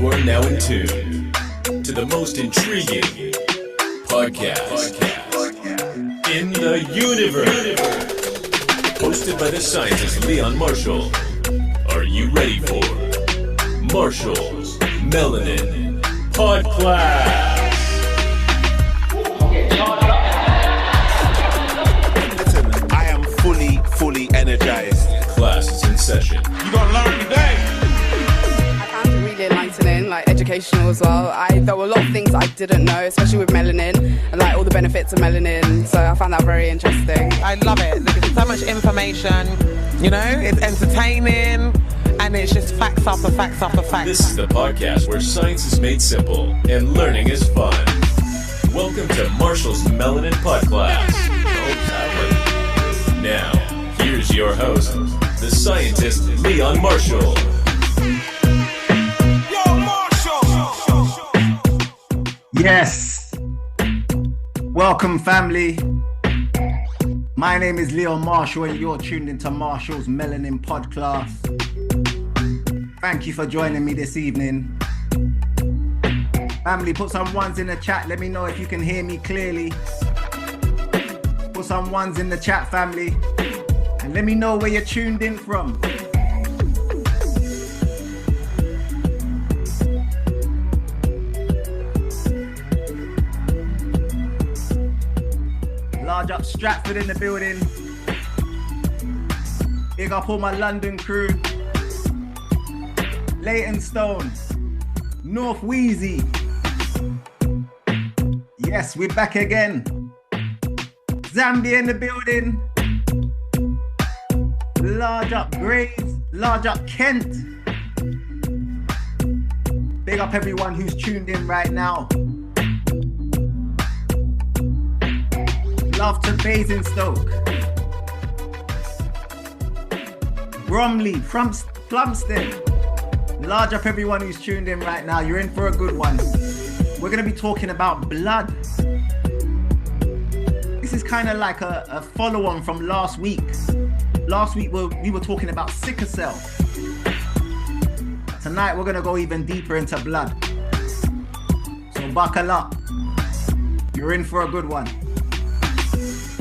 You are now in tune to the most intriguing podcast in the universe. Hosted by the scientist Leon Marshall. Are you ready for Marshall's Melanin Podcast? Listen, I am fully energized. Class is in session. You gonna learn today. I found it really enlightening, like educational as well. There were a lot of things I didn't know, especially with melanin and like all the benefits of melanin. So I found that very interesting. I love it. There's so much information, you know, it's entertaining and it's just facts after facts after facts. This is the podcast where science is made simple and learning is fun. Welcome to Marshall's Melanin Podcast. Now, here's your host, the scientist Leon Marshall. Yo, Marshall! Yes. Welcome, family. My name is Leon Marshall and you're tuned into Marshall's Melanin Podcast. Thank you for joining me this evening. Family, put some ones in the chat. Let me know if you can hear me clearly. Put some ones in the chat, family. And let me know where you're tuned in from. Large up Stratford in the building. Big up all my London crew. Leytonstone. North Wheezy. Yes, we're back again. Zambia in the building. Large up Grays. Large up Kent. Big up everyone who's tuned in right now. Love to Basingstoke. Bromley, from Plumstead. Large up everyone who's tuned in right now. You're in for a good one. We're going to be talking about blood. This is kind of like a follow-on from last week. Last week we were talking about sickle cell. Tonight we're going to go even deeper into blood. So buckle up. You're in for a good one.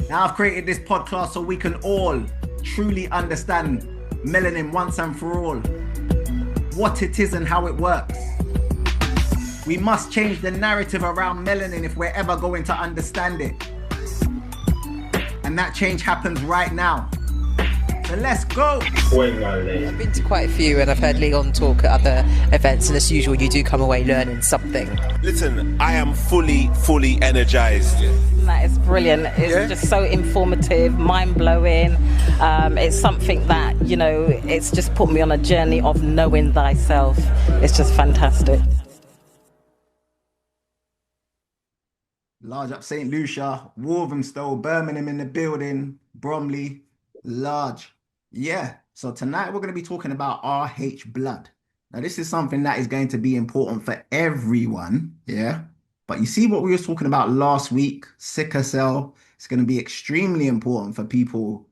Now I've created this podcast so we can all truly understand melanin once and for all. What it is and how it works. We must change the narrative around melanin if we're ever going to understand it. And that change happens right now. So let's go. I've been to quite a few and I've heard Leon talk at other events, and as usual you do come away learning something. Listen, I am fully energized. That is brilliant. It's just so informative, mind-blowing. It's something that, you know, it's just put me on a journey of knowing thyself. It's just fantastic. Large up St. Lucia, Walthamstow, Birmingham in the building, Bromley, large. Yeah, so tonight we're going to be talking about RH blood. Now this is something that is going to be important for everyone, yeah? But you see what we were talking about last week, sickle cell. It's going to be extremely important for people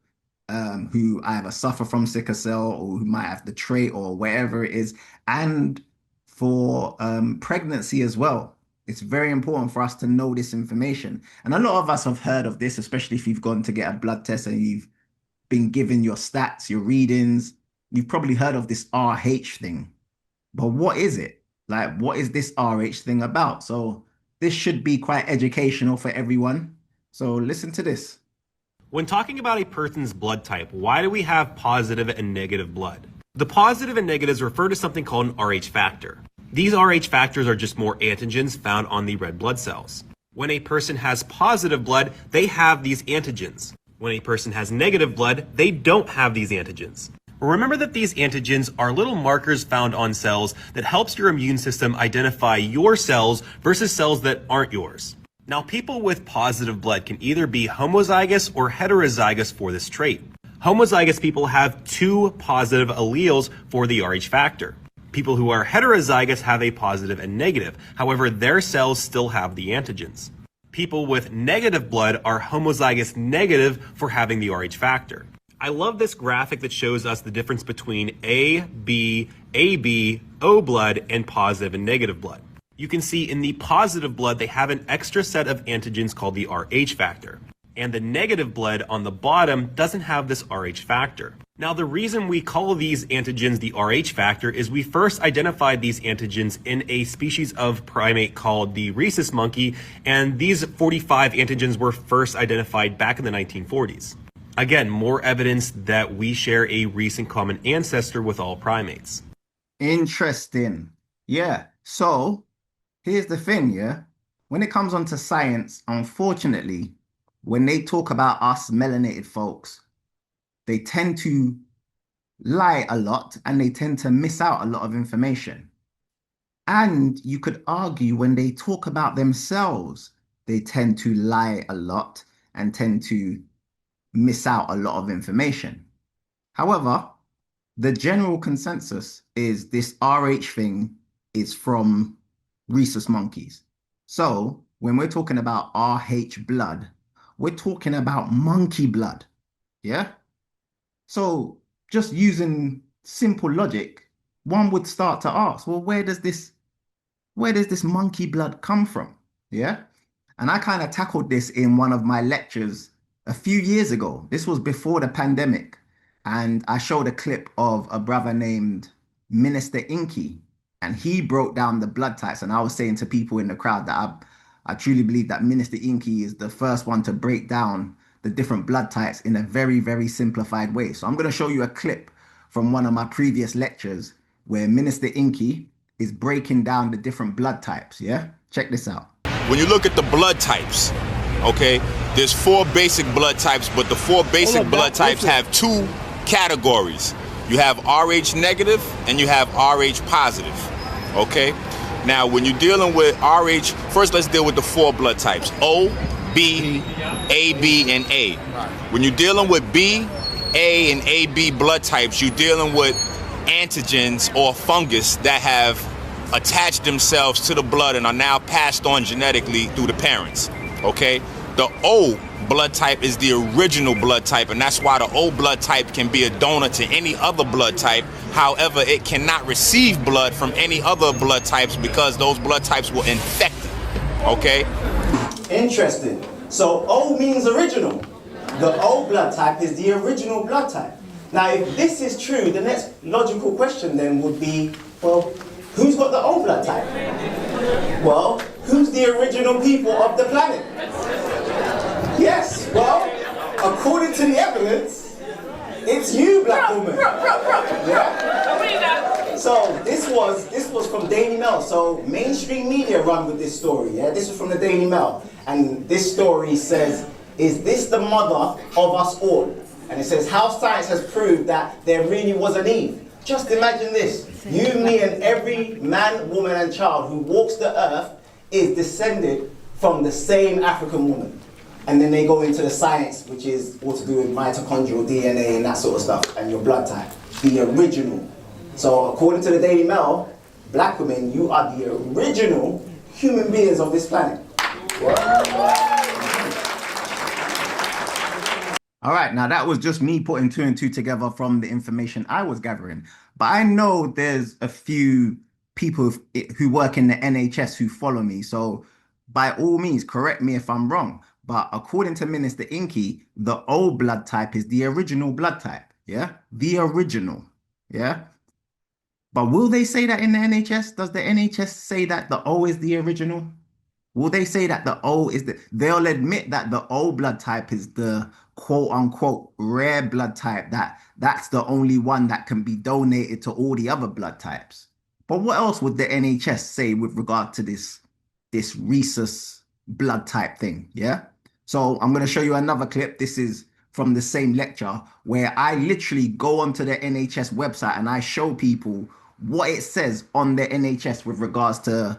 who either suffer from sickle cell or who might have the trait or whatever it is, and for pregnancy as well. It's very important for us to know this information. And a lot of us have heard of this, especially if you've gone to get a blood test and you've been given your stats, your readings. You've probably heard of this RH thing. But what is it? Like, what is this RH thing about? So this should be quite educational for everyone. So listen to this. When talking about a person's blood type, why do we have positive and negative blood? The positive and negatives refer to something called an RH factor. These RH factors are just more antigens found on the red blood cells. When a person has positive blood, they have these antigens. When a person has negative blood, they don't have these antigens. Remember that these antigens are little markers found on cells that helps your immune system identify your cells versus cells that aren't yours. Now, people with positive blood can either be homozygous or heterozygous for this trait. Homozygous people have two positive alleles for the RH factor. People who are heterozygous have a positive and negative. However, their cells still have the antigens. People with negative blood are homozygous negative for having the RH factor. I love this graphic that shows us the difference between AB, AB, O blood, and positive and negative blood. You can see in the positive blood, they have an extra set of antigens called the Rh factor. And the negative blood on the bottom doesn't have this Rh factor. Now, the reason we call these antigens the Rh factor is we first identified these antigens in a species of primate called the Rhesus monkey, and these 45 antigens were first identified back in the 1940s. Again, more evidence that we share a recent common ancestor with all primates. Interesting. Yeah. So here's the thing, yeah. When it comes onto science, unfortunately, when they talk about us melanated folks, they tend to lie a lot and they tend to miss out a lot of information. And you could argue when they talk about themselves, they tend to lie a lot and tend to miss out a lot of information. However, the general consensus is this Rh thing is from Rhesus monkeys. So when we're talking about Rh blood, we're talking about monkey blood. Yeah? So just using simple logic, one would start to ask, well, where does this monkey blood come from? Yeah? And I kind of tackled this in one of my lectures a few years ago. This was before the pandemic. And I showed a clip of a brother named Minister Inky, and he broke down the blood types. And I was saying to people in the crowd that I truly believe that Minister Inky is the first one to break down the different blood types in a very, very simplified way. So I'm going to show you a clip from one of my previous lectures where Minister Inky is breaking down the different blood types. Yeah, check this out. When you look at the blood types, okay, there's 4 basic blood types, but the 4 basic blood types have 2 categories. You have Rh negative and you have Rh positive, okay? Now, when you're dealing with Rh, first let's deal with the 4 blood types, O, B, AB, and A. When you're dealing with B, A, and AB blood types, you're dealing with antigens or fungus that have attached themselves to the blood and are now passed on genetically through the parents, okay? The O blood type is the original blood type, and that's why the O blood type can be a donor to any other blood type. However, it cannot receive blood from any other blood types because those blood types will infect it, okay? Interesting. So O means original. The O blood type is the original blood type. Now, if this is true, the next logical question then would be, well, who's got the O blood type? Well, who's the original people of the planet? Yes, well, according to the evidence, it's you, black woman. Yeah? So this was from Daily Mail. So mainstream media run with this story. Yeah, this was from the Daily Mail, and this story says, "Is this the mother of us all?" And it says, "How science has proved that there really was an Eve." Just imagine this: you, me, and every man, woman, and child who walks the earth is descended from the same African woman. And then they go into the science, which is all to do with mitochondrial DNA and that sort of stuff, and your blood type, the original. So according to the Daily Mail, black women, you are the original human beings of this planet. All right, now that was just me putting 2 and 2 together from the information I was gathering. But I know there's a few people who work in the NHS who follow me. So by all means, correct me if I'm wrong. But according to Minister Inky, the O blood type is the original blood type. Yeah, the original. Yeah. But will they say that in the NHS? Does the NHS say that the O is the original? Will they say that the O is they'll admit that the O blood type is the quote unquote rare blood type, that's the only one that can be donated to all the other blood types. But what else would the NHS say with regard to this Rhesus blood type thing? Yeah. So I'm going to show you another clip. This is from the same lecture where I literally go onto the NHS website and I show people what it says on the NHS with regards to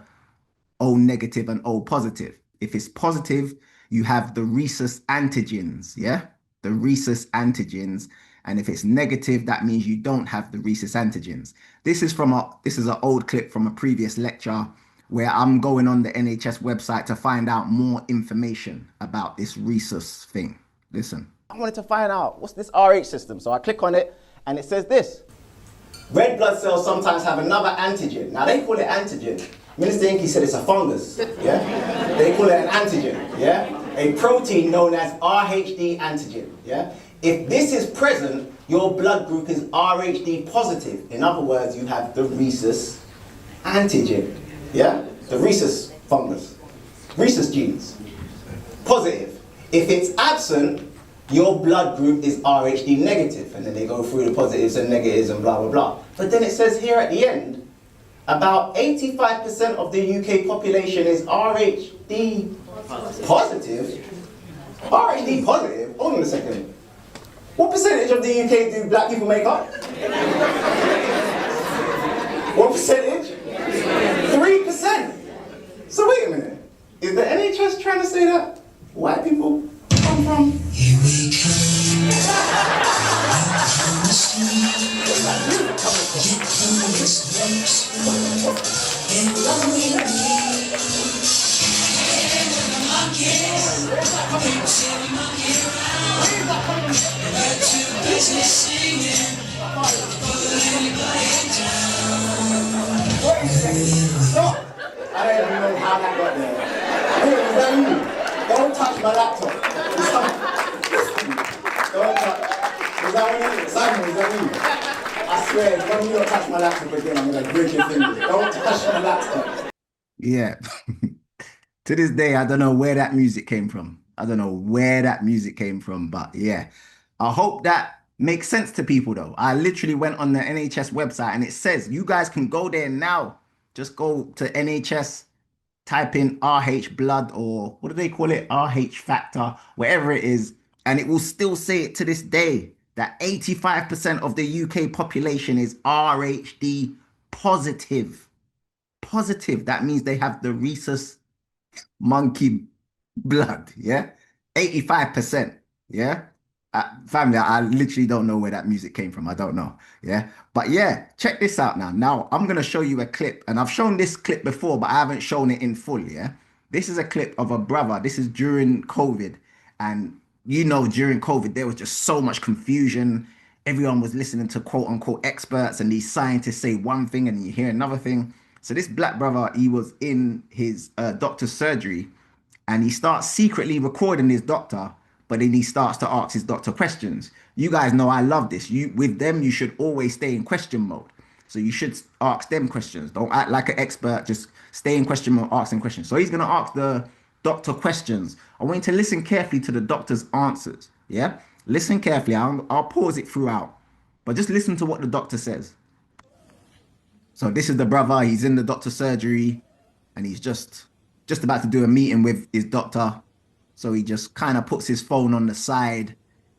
O negative and O positive. If it's positive, you have the Rhesus antigens, yeah? The Rhesus antigens. And if it's negative, that means you don't have the Rhesus antigens. This is an old clip from a previous lecture where I'm going on the NHS website to find out more information about this Rhesus thing. Listen. I wanted to find out, what's this RH system? So I click on it and it says this. Red blood cells sometimes have another antigen. Now they call it antigen. Minister Inky said it's a fungus, yeah? They call it an antigen, yeah? A protein known as RHD antigen, yeah? If this is present, your blood group is RHD positive. In other words, you have the Rhesus antigen, yeah? The Rhesus fungus, Rhesus genes, positive. If it's absent, your blood group is RHD negative, and then they go through the positives and negatives and blah, blah, blah. But then it says here at the end, about 85% of the UK population is RHD positive. RHD positive? Hold on a second. What percentage of the UK do black people make up? What percentage? 3%. So wait a minute. Is the NHS trying to say that white people come from? Here we Stop! I don't even know how that got there. Hey, is that you? Don't touch my laptop. Don't touch. Is that what it is? Simon, is that you? I swear, if one of you don't touch my laptop again, I'm going to break your fingers. Don't touch my laptop. Yeah. To this day, I don't know where that music came from. I don't know where that music came from, but yeah. I hope that makes sense to people though. I literally went on the NHS website and it says you guys can go there now. Just go to NHS, type in RH blood or what do they call it? RH factor, wherever it is. And it will still say it to this day that 85% of the UK population is RHD positive. Positive. That means they have the Rhesus monkey blood. Yeah. 85%. Yeah. Family, I literally don't know where that music came from. I don't know. Yeah. But yeah, check this out now. Now, I'm going to show you a clip. And I've shown this clip before, but I haven't shown it in full. Yeah. This is a clip of a brother. This is during COVID. And you know, during COVID, there was just so much confusion. Everyone was listening to quote unquote experts and these scientists say one thing and you hear another thing. So this black brother, he was in his doctor's surgery and he starts secretly recording his doctor, but then he starts to ask his doctor questions. You guys know I love this. With them, you should always stay in question mode. So you should ask them questions. Don't act like an expert. Just stay in question mode, ask them questions. So he's going to ask the doctor questions. I want you to listen carefully to the doctor's answers. Yeah? Listen carefully. I'll pause it throughout. But just listen to what the doctor says. So this is the brother. He's in the doctor's surgery and he's just about to do a meeting with his doctor. So he just kind of puts his phone on the side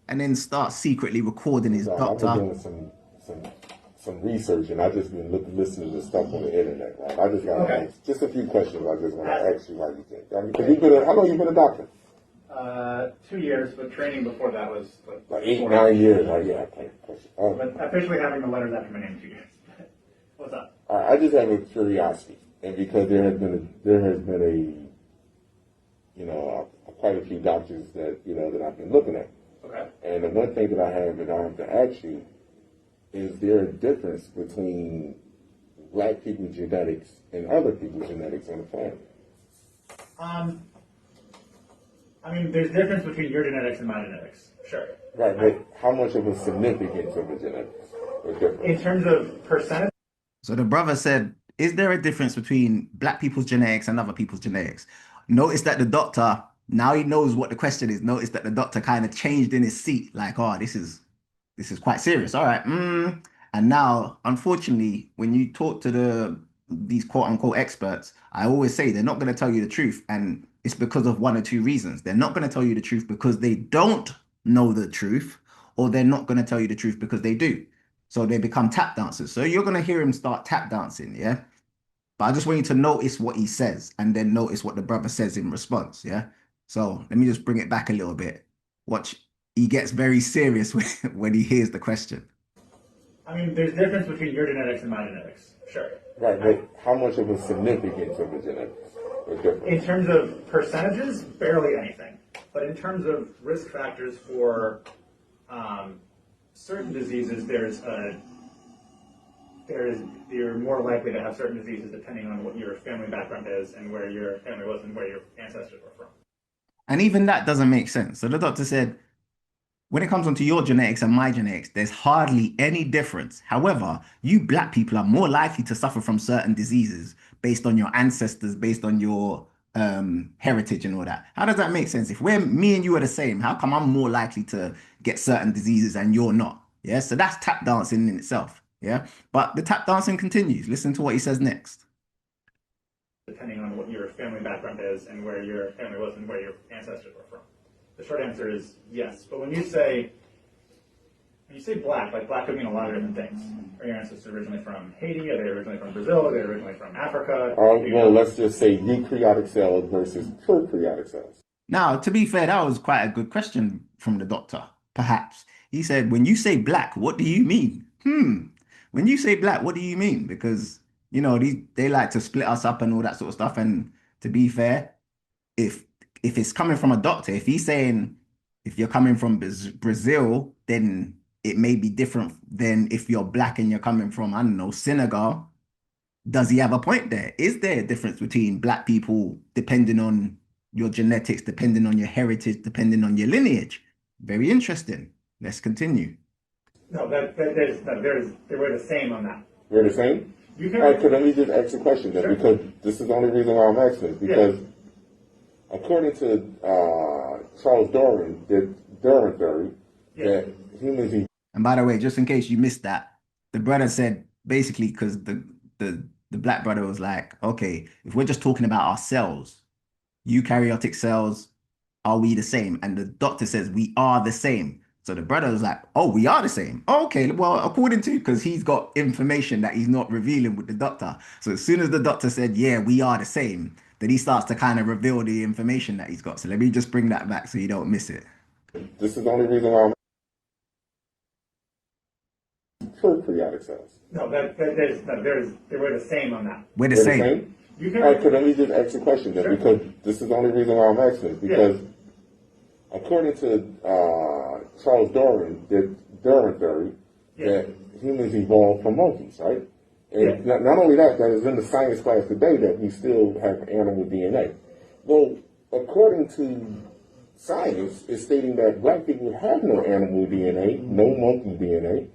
and then starts secretly recording his doctor. I've been doing some research and I just been listening to stuff on the internet. Right? I just got to ask just a few questions. I just want to ask you what you think. I mean, how long you been a doctor? 2 years, but training before that was like 8, 9 years. Like, yeah, I can't. But officially having the letters after my name 2 years. What's up? I just have a curiosity, and because there has been quite a few doctors that that I've been looking at. Okay. And the one thing that I have to ask you is there a difference between black people's genetics and other people's genetics in the family? I mean, there's difference between your genetics and my genetics, sure. Right, but how much of a significance of the genetics is different? In terms of percentage? So the brother said, is there a difference between black people's genetics and other people's genetics? Notice that the doctor, now he knows what the question is. Notice that the doctor kind of changed in his seat, like, oh, this is quite serious. All right. And now, unfortunately, when you talk to these quote unquote experts, I always say they're not going to tell you the truth. And it's because of one or two reasons. They're not going to tell you the truth because they don't know the truth, or they're not going to tell you the truth because they do. So they become tap dancers. So you're going to hear him start tap dancing. Yeah. But I just want you to notice what he says and then notice what the brother says in response. Yeah. So let me just bring it back a little bit. Watch. He gets very serious when he hears the question. I mean, there's difference between your genetics and my genetics, sure. Right, but how much of a significance of the genetics is different? In terms of percentages, barely anything. But in terms of risk factors for certain diseases, there's a you're more likely to have certain diseases depending on what your family background is and where your family was and where your ancestors were from. And even that doesn't make sense. So the doctor said, when it comes onto your genetics and my genetics, there's hardly any difference. However, you black people are more likely to suffer from certain diseases based on your ancestors, based on your heritage and all that. How does that make sense? If me and you are the same, how come I'm more likely to get certain diseases and you're not? Yeah, so that's tap dancing in itself. Yeah, but the tap dancing continues. Listen to what he says next. Depending on what your family background is and where your family was and where your ancestors were from. The short answer is yes. But when you say black, like black could mean a lot of different things. Are your ancestors originally from Haiti? Are they originally from Brazil? Are they originally from Africa? Well, let's just say eukaryotic cells versus prokaryotic cells. Now, to be fair, that was quite a good question from the doctor, perhaps. He said, when you say black, what do you mean? When you say black, what do you mean? Because, you know, they like to split us up and all that sort of stuff. And to be fair, if it's coming from a doctor, if he's saying if you're coming from Brazil, then it may be different than if you're black and you're coming from, I don't know, Senegal. Does he have a point there? Is there a difference between black people depending on your genetics, depending on your heritage, depending on your lineage? Very interesting. Let's continue. No, we're the same on that. We're the same? Let me just ask a question then, because this is the only reason why I'm asking this, because according to Charles Darwin theory, that humans... And by the way, just in case you missed that, the brother said, basically, because the black brother was like, okay, if we're just talking about our cells, eukaryotic cells, are we the same? And the doctor says, we are the same. So the brother was like, oh, we are the same. Oh, okay, well, according to, because he's got information that he's not revealing with the doctor. So as soon as the doctor said, yeah, we are the same, then he starts to kind of reveal the information that he's got. So let me just bring that back so you don't miss it. This is the only reason why I'm prokaryotic cells. No, we're the same on that. We're the same. Let me just ask a question then, because this is the only reason why I'm asking this, because according to Charles Darwin theory, that humans evolved from monkeys, right? And not only that is in the science class today that we still have animal DNA. Well, according to science, it's stating that black people have no animal DNA, no monkey DNA.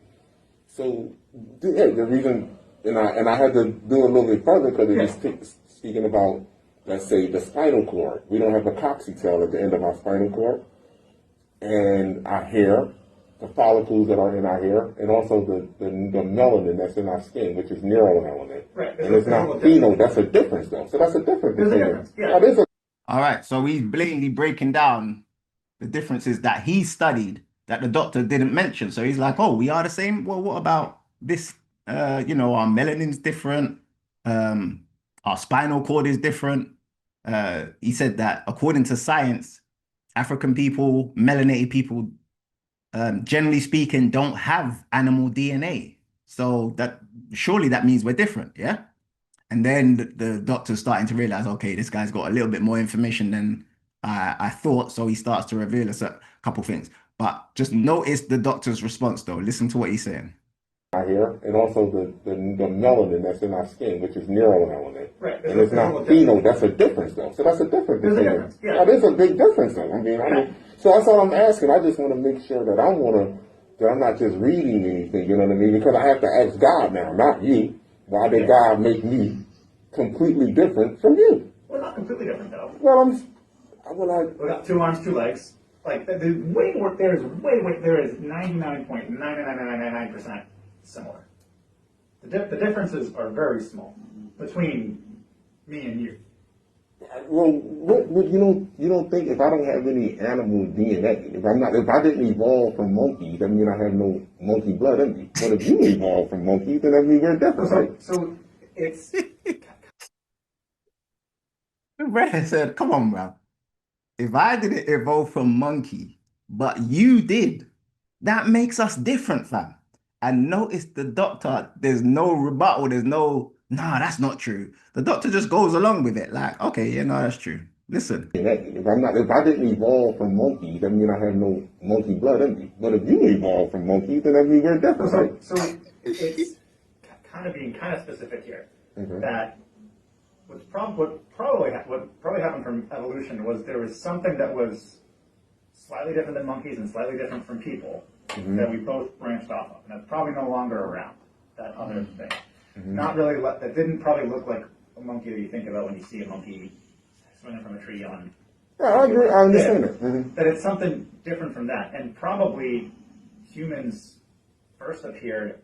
So, the reason, and I had to do a little bit further because it was speaking about, let's say, the spinal cord. We don't have a coccyx at the end of our spinal cord. And our hair, the follicles that are in our hair, and also the melanin that's in our skin, which is neuroelement. Right. And it's not pheno. That's a difference, though. So that's a difference. There's a difference. Yeah. All right. So he's blatantly breaking down the differences that he studied that the doctor didn't mention. So he's like, oh, we are the same. Well, what about this? Our melanin's different. Our spinal cord is different. He said that according to science, African people, melanated people, generally speaking, don't have animal DNA. So surely that means we're different, yeah? And then the doctor's starting to realize, okay, this guy's got a little bit more information than I thought. So he starts to reveal us a couple things. But just notice the doctor's response, though. Listen to what he's saying. Our hair, and also the melanin that's in our skin, which is neuroelement. Right. And it's not pheno. That's a difference, though. So that's a difference. There's a big difference, though. I mean, so that's all I'm asking. I just want to make sure that I'm not just reading anything. You know what I mean? Because I have to ask God now, not you. Why did God make me completely different from you? Well, not completely different, though. Well, we got 2 arms, 2 legs. Like there is 99.99999% similar. The differences are very small between me and you. Well, what you don't think if I don't have any animal DNA, if I didn't evolve from monkeys, that means I have no monkey blood in me. But if you evolved from monkeys, then that means we're different, right? So it's. Brad said, "Come on, bro. If I didn't evolve from monkey, but you did, that makes us different, fam." And notice the doctor, there's no rebuttal, nah, that's not true. The doctor just goes along with it, like, okay, yeah, no, that's true. Listen. If I didn't evolve from monkeys, that means I have no monkey blood in me. But if you evolved from monkeys, then that means we're different, right? So it's kind of being kind of specific here. That what probably happened from evolution was there was something that was slightly different than monkeys and slightly different from people that we both branched off of, and that's probably no longer around. That other thing, not really. That didn't probably look like a monkey that you think about when you see a monkey swinging from a tree on. Yeah, I agree. I understand it. That it's something different from that, and probably humans first appeared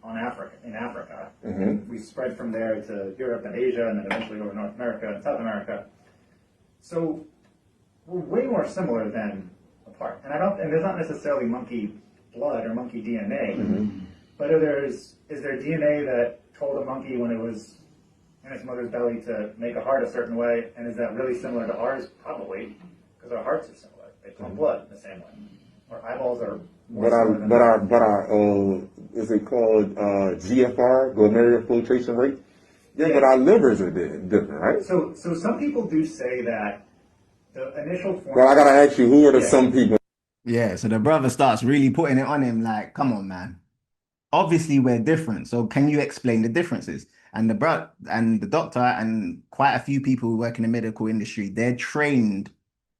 in Africa. We spread from there to Europe and Asia, and then eventually over North America and South America. So we're way more similar than apart. And there's not necessarily monkey blood or monkey DNA, but is there DNA that told a monkey when it was in its mother's belly to make a heart a certain way, and is that really similar to ours? Probably, because our hearts are similar. They pump blood the same way. Our eyeballs are more similar but our is it called GFR, glomerular filtration rate? Yeah, but our livers are different, right? So some people do say that the initial form. Well, I gotta ask you, who are the some people? Yeah, so the brother starts really putting it on him like, come on, man. Obviously, we're different. So can you explain the differences? And the doctor and quite a few people who work in the medical industry, they're trained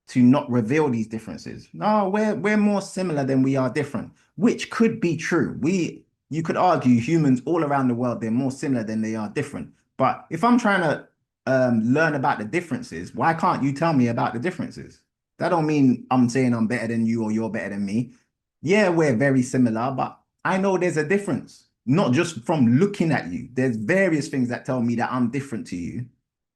to not reveal these differences. No, we're more similar than we are different, which could be true. You could argue humans all around the world, they're more similar than they are different. But if I'm trying to learn about the differences, why can't you tell me about the differences? That don't mean I'm saying I'm better than you or you're better than me. Yeah, we're very similar, but I know there's a difference, not just from looking at you. There's various things that tell me that I'm different to you.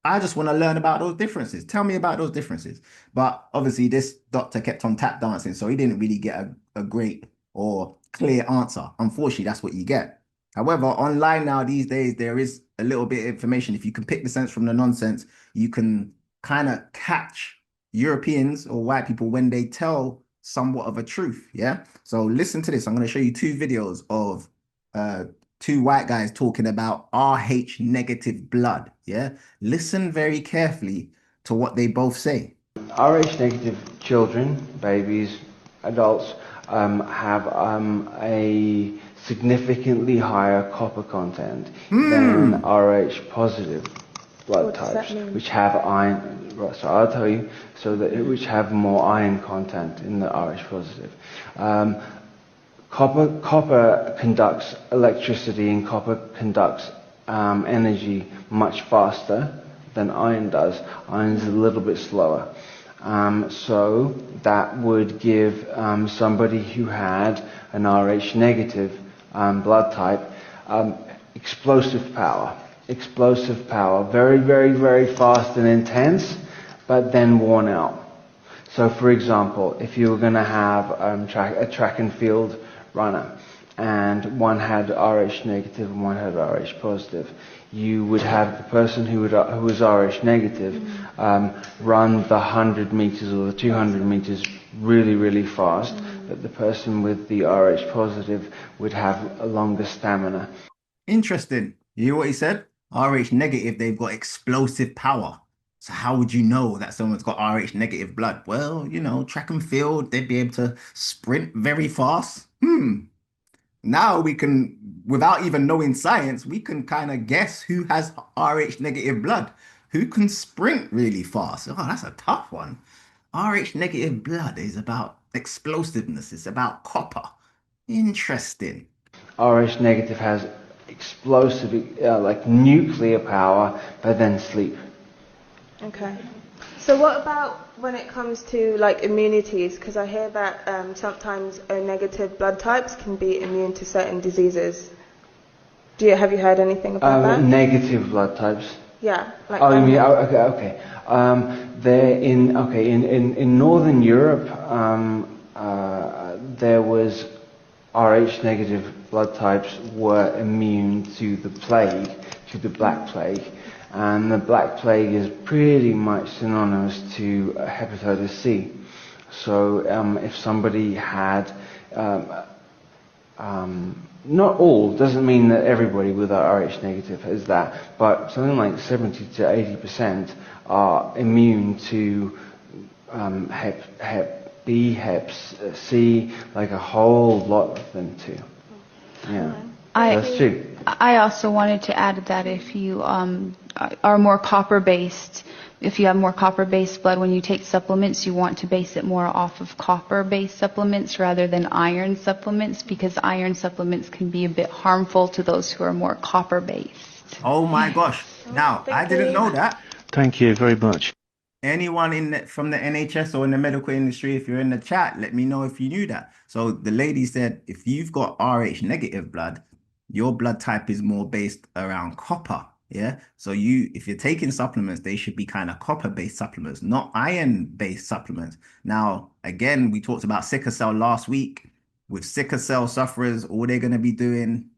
I just want to learn about those differences. Tell me about those differences. But obviously this doctor kept on tap dancing, so he didn't really get a great or clear answer. Unfortunately, that's what you get. However, online now these days, there is a little bit of information. If you can pick the sense from the nonsense, you can kind of catch Europeans or white people when they tell somewhat of a truth. Yeah. So listen to this. I'm going to show you two videos of two white guys talking about Rh negative blood. Yeah. Listen very carefully to what they both say. Rh negative children, babies, adults have a significantly higher copper content than Rh positive blood types, which have iron. So I'll tell you. Which have more iron content in the Rh positive. Copper conducts electricity, and copper conducts energy much faster than iron does. Iron is a little bit slower. So that would give somebody who had an Rh negative blood type explosive power. Explosive power, very, very, very fast and intense, but then worn out. So for example, if you were going to have a track and field runner, and one had Rh negative and one had Rh positive, you would have the person who was Rh negative run the 100 meters or the 200 meters really, really fast, but the person with the Rh positive would have a longer stamina. Interesting. You hear what he said? Rh negative, they've got explosive power. So how would you know that someone's got Rh negative blood? Well, track and field, they'd be able to sprint very fast. Now we can, without even knowing science, we can kind of guess who has Rh negative blood, who can sprint really fast. Oh, that's a tough one. Rh negative blood is about explosiveness. It's about copper. Interesting. Rh negative has explosive, like nuclear power, but then sleep. Okay. So what about when it comes to like immunities? Because I hear that sometimes O negative blood types can be immune to certain diseases. Have you heard anything about that? Negative blood types. Yeah. Like you mean okay. They're in Northern Europe. There was Rh negative blood types were immune to the plague, to the Black Plague. And the Black Plague is pretty much synonymous to hepatitis C. So if somebody had, not all, doesn't mean that everybody with Rh negative is that, but something like 70 to 80% are immune to hep B, hep C, like a whole lot of them too. Yeah. I also wanted to add that if you are more copper based, if you have more copper based blood when you take supplements, you want to base it more off of copper based supplements rather than iron supplements, because iron supplements can be a bit harmful to those who are more copper based. Oh my gosh. Now, I didn't know that. Thank you very much. Anyone from the NHS or in the medical industry, if you're in the chat, let me know if you knew that. So the lady said, if you've got Rh negative blood, your blood type is more based around copper. Yeah. So if you're taking supplements, they should be kind of copper-based supplements, not iron-based supplements. Now, again, we talked about sickle cell last week. With sickle cell sufferers, all they're going to be doing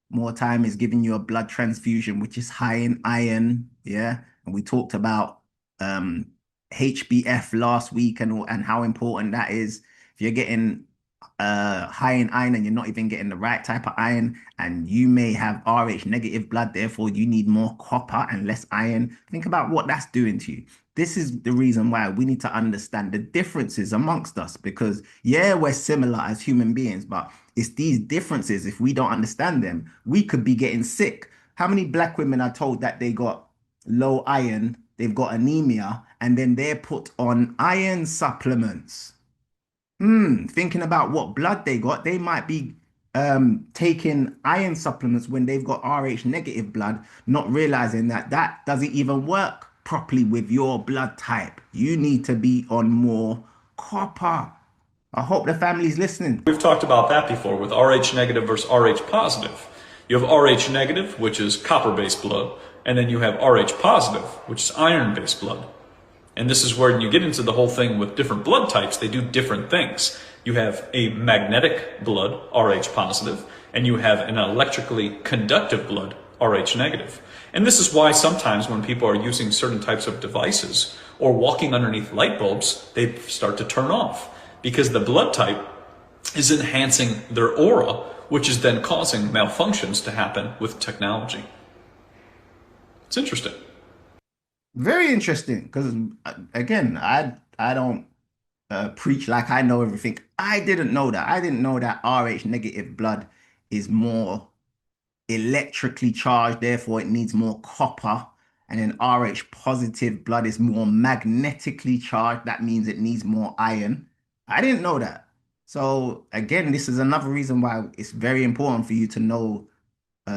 more time is giving you a blood transfusion, which is high in iron. Yeah. And we talked about HbF last week and how important that is. If you're getting high in iron and you're not even getting the right type of iron, and you may have Rh negative blood, therefore you need more copper and less iron. Think about what that's doing to you. This is the reason why we need to understand the differences amongst us, because yeah, we're similar as human beings, but it's these differences. If we don't understand them, we could be getting sick. How many black women are told that they got low iron, they've got anemia, and then they're put on iron supplements? Thinking about what blood they got, they might be taking iron supplements when they've got Rh negative blood, not realizing that that doesn't even work properly with your blood type. You need to be on more copper. I hope the family's listening. We've talked about that before with Rh negative versus Rh positive. You have Rh negative, which is copper-based blood, and then you have Rh positive, which is iron-based blood. And this is where you get into the whole thing with different blood types. They do different things. You have a magnetic blood, Rh positive, and you have an electrically conductive blood, Rh negative. And this is why sometimes when people are using certain types of devices or walking underneath light bulbs, they start to turn off because the blood type is enhancing their aura, which is then causing malfunctions to happen with technology. It's interesting. Very interesting, because again, I don't preach like I know everything. I didn't know that. I didn't know that Rh negative blood is more electrically charged, therefore it needs more copper. And then Rh positive blood is more magnetically charged. That means it needs more iron. I didn't know that. So again, this is another reason why it's very important for you to know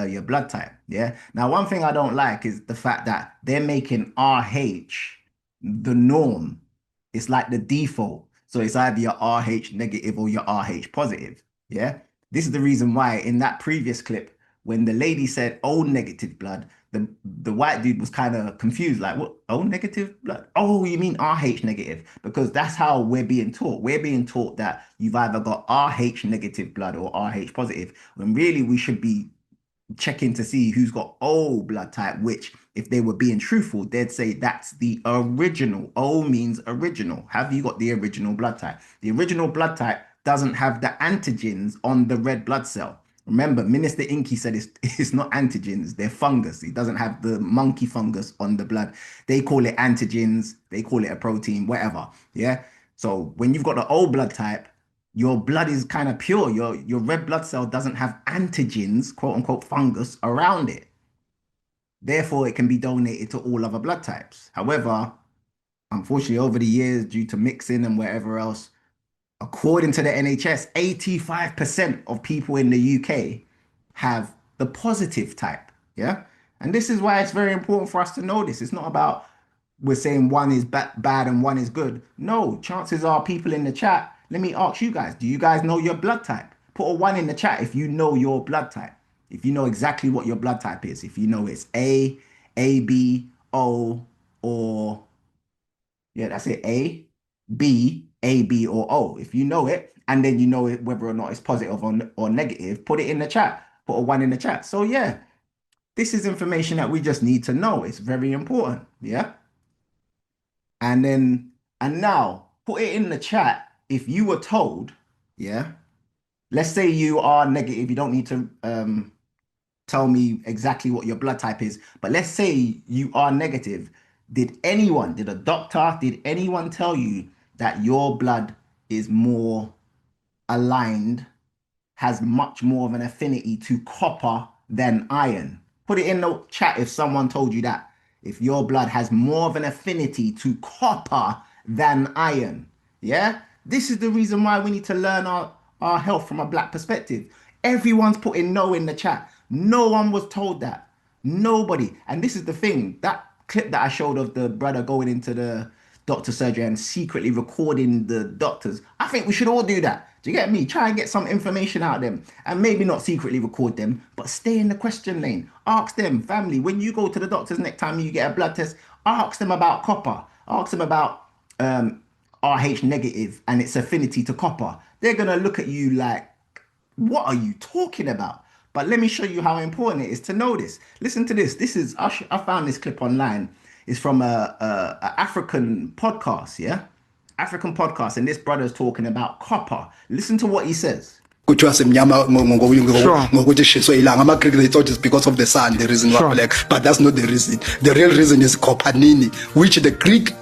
your blood type. Yeah. Now, one thing I don't like is the fact that they're making Rh the norm. It's like the default. So it's either your Rh negative or your Rh positive. Yeah. This is the reason why in that previous clip, when the lady said O negative blood, the white dude was kind of confused, like, what, O negative blood? Oh, you mean Rh negative? Because that's how we're being taught. We're being taught that you've either got Rh negative blood or Rh positive, when really we should be checking to see who's got O blood type, which if they were being truthful, they'd say that's the original. O means original. Have you got the original blood type? The original blood type doesn't have the antigens on the red blood cell. Remember, Minister Inky said it's not antigens, they're fungus. It doesn't have the monkey fungus on the blood. They call it antigens, they call it a protein, whatever. Yeah. So when you've got the O blood type, your blood is kind of pure. Your red blood cell doesn't have antigens, quote unquote, fungus around it. Therefore, it can be donated to all other blood types. However, unfortunately, over the years, due to mixing and whatever else, according to the NHS, 85% of people in the UK have the positive type. Yeah. And this is why it's very important for us to know this. It's not about we're saying one is bad and one is good. No, chances are people in the chat. Let me ask you guys, do you guys know your blood type? Put a 1 in the chat if you know your blood type. If you know exactly what your blood type is. If you know it's A, AB, O, or yeah, that's it. A, B, or O. If you know it, and then you know it, whether or not it's positive or negative, put it in the chat. Put a 1 in the chat. So yeah, this is information that we just need to know. It's very important. Yeah. And now put it in the chat if you were told, yeah, let's say you are negative. You don't need to tell me exactly what your blood type is, but let's say you are negative. Did a doctor, did anyone tell you that your blood is more aligned, has much more of an affinity to copper than iron. Put it in the chat if someone told you that. If your blood has more of an affinity to copper than iron. Yeah? This is the reason why we need to learn our health from a black perspective. Everyone's putting no in the chat. No one was told that. Nobody. And this is the thing. That clip that I showed of the brother going into the doctor's surgery and secretly recording the doctors. I think we should all do that. Do you get me? Try and get some information out of them. And maybe not secretly record them, but stay in the question lane. Ask them, family, when you go to the doctors next time you get a blood test, ask them about copper. Ask them about RH negative and its affinity to copper. They're going to look at you like, what are you talking about? But let me show you how important it is to know this. Listen to this. This is, I found this clip online. It's from a African podcast, yeah? African podcast, and this brother's talking about copper. Listen to what he says. Kuthiwa semnyama ngokuthi shiswe ilanga. Ama-Greek, they thought it's because of the sun, the reason why black, but that's not the reason. The real reason is kopanini, which the Greek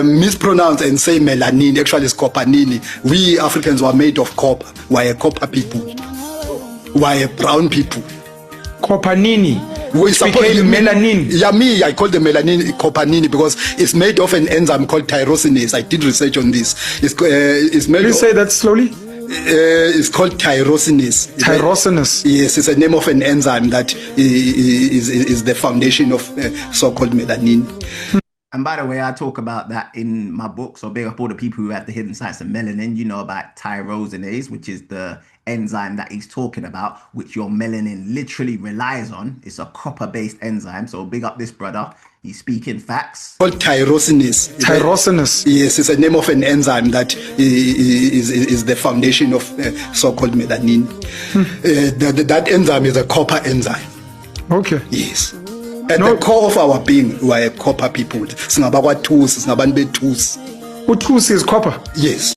mispronounce and say melanin. Actually it's kopanini. We Africans were made of copper. We're copper people. We're brown people. Kopanini. We suppose melanin. Yeah, me, I call the melanin kopanini because it's made of an enzyme called tyrosinase. I did research on this. It's made. Please say that slowly. It's called tyrosinase. Tyrosinase. Yes, it's a name of an enzyme that is the foundation of so-called melanin. And by the way, I talk about that in my book. So big up all the people who have the hidden science of melanin. You know about tyrosinase, which is the enzyme that he's talking about, which your melanin literally relies on. It's a copper-based enzyme. So big up this brother. He's speaking facts. Called tyrosinase. Tyrosinase. Yes, it's a name of an enzyme that is the foundation of so-called melanin. That enzyme is a copper enzyme. Okay. Yes. At the core of our being, we are copper people. Utusi is copper. Yes.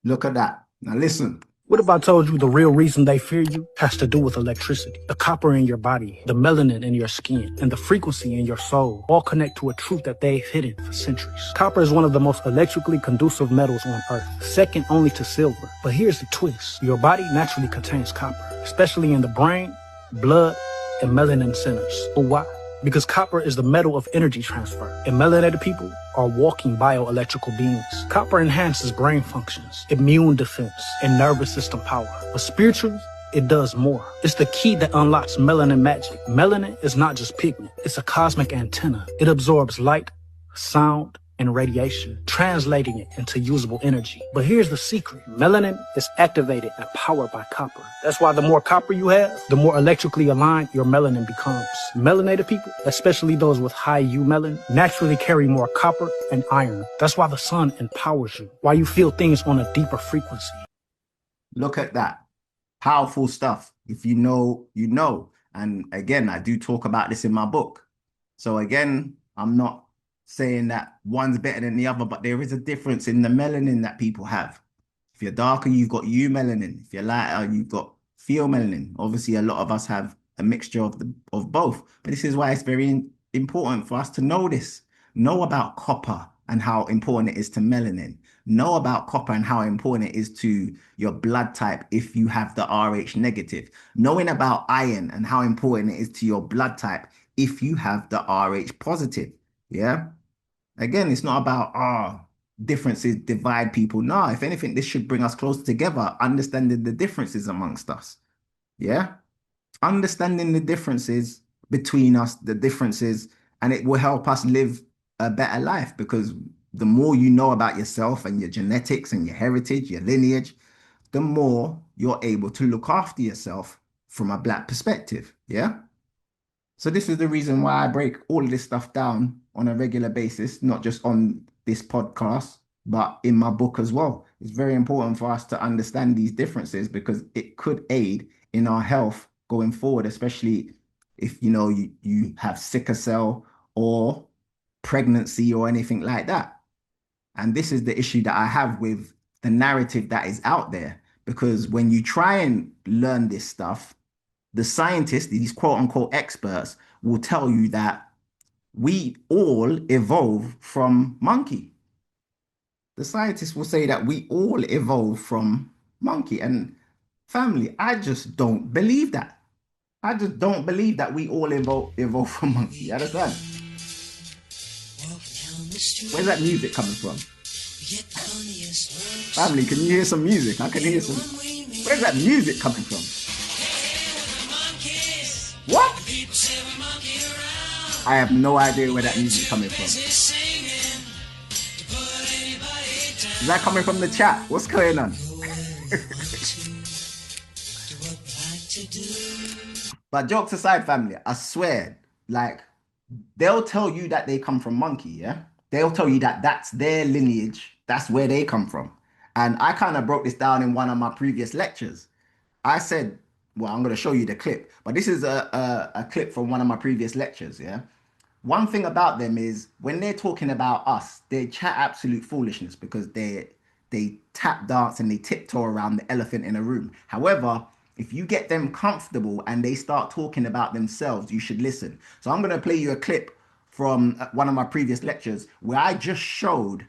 Look at that. Now listen. What if I told you the real reason they fear you has to do with electricity? The copper in your body, the melanin in your skin, and the frequency in your soul all connect to a truth that they've hidden for centuries. Copper is one of the most electrically conducive metals on Earth, second only to silver. But here's the twist. Your body naturally contains copper, especially in the brain, blood, and melanin centers. But why? Because copper is the metal of energy transfer, and melanated people are walking bioelectrical beings. Copper enhances brain functions, immune defense, and nervous system power. But spiritually, it does more. It's the key that unlocks melanin magic. Melanin is not just pigment, it's a cosmic antenna. It absorbs light, sound, and radiation, translating it into usable energy. But here's the secret. Melanin is activated and powered by copper. That's why the more copper you have, the more electrically aligned your melanin becomes. Melanated people, especially those with high U melanin, naturally carry more copper and iron. That's why the sun empowers you, why you feel things on a deeper frequency. Look at that. Powerful stuff. If you know, you know. And again, I do talk about this in my book. So again, I'm not saying that one's better than the other, but there is a difference in the melanin that people have. If you're darker, you've got U melanin. If you're lighter, you've got pheomelanin. Obviously, a lot of us have a mixture of both. But this is why it's very important for us to know this. Know about copper and how important it is to melanin. Know about copper and how important it is to your blood type if you have the Rh negative. Knowing about iron and how important it is to your blood type if you have the Rh positive. Yeah. Again, it's not about differences divide people. No, if anything, this should bring us closer together, understanding the differences amongst us. Yeah. Understanding the differences between us, the differences, and it will help us live a better life, because the more you know about yourself and your genetics and your heritage, your lineage, the more you're able to look after yourself from a black perspective. Yeah. So this is the reason why I break all of this stuff down on a regular basis, not just on this podcast, but in my book as well. It's very important for us to understand these differences because it could aid in our health going forward, especially if you have sickle cell or pregnancy or anything like that. And this is the issue that I have with the narrative that is out there, because when you try and learn this stuff, the scientists, these quote unquote experts, will tell you that we all evolve from monkey. The scientists will say that we all evolve from monkey. And family, I just don't believe that. I just don't believe that we all evolve from monkey. You understand? Where's that music coming from? Family, can you hear some music? I can hear some. Where's that music coming from? What? I have no idea where that music is coming from. Is that coming from the chat? What's going on? But jokes aside, family, I swear, like, they'll tell you that they come from monkey, yeah? They'll tell you that that's their lineage, that's where they come from. And I kind of broke this down in one of my previous lectures. I said, well, I'm going to show you the clip, but this is a clip from one of my previous lectures, yeah? One thing about them is when they're talking about us, they chat absolute foolishness because they tap dance and they tiptoe around the elephant in a room. However, if you get them comfortable and they start talking about themselves, you should listen. So I'm going to play you a clip from one of my previous lectures where I just showed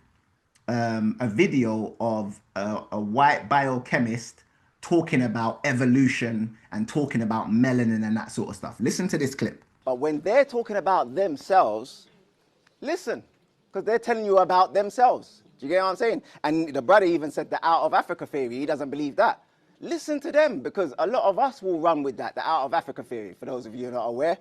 a video of a white biochemist talking about evolution and talking about melanin and that sort of stuff. Listen to this clip. But when they're talking about themselves, listen, because they're telling you about themselves. Do you get what I'm saying? And the brother even said the out of Africa theory. He doesn't believe that. Listen to them, because a lot of us will run with that, the out of Africa theory. For those of you who are not aware,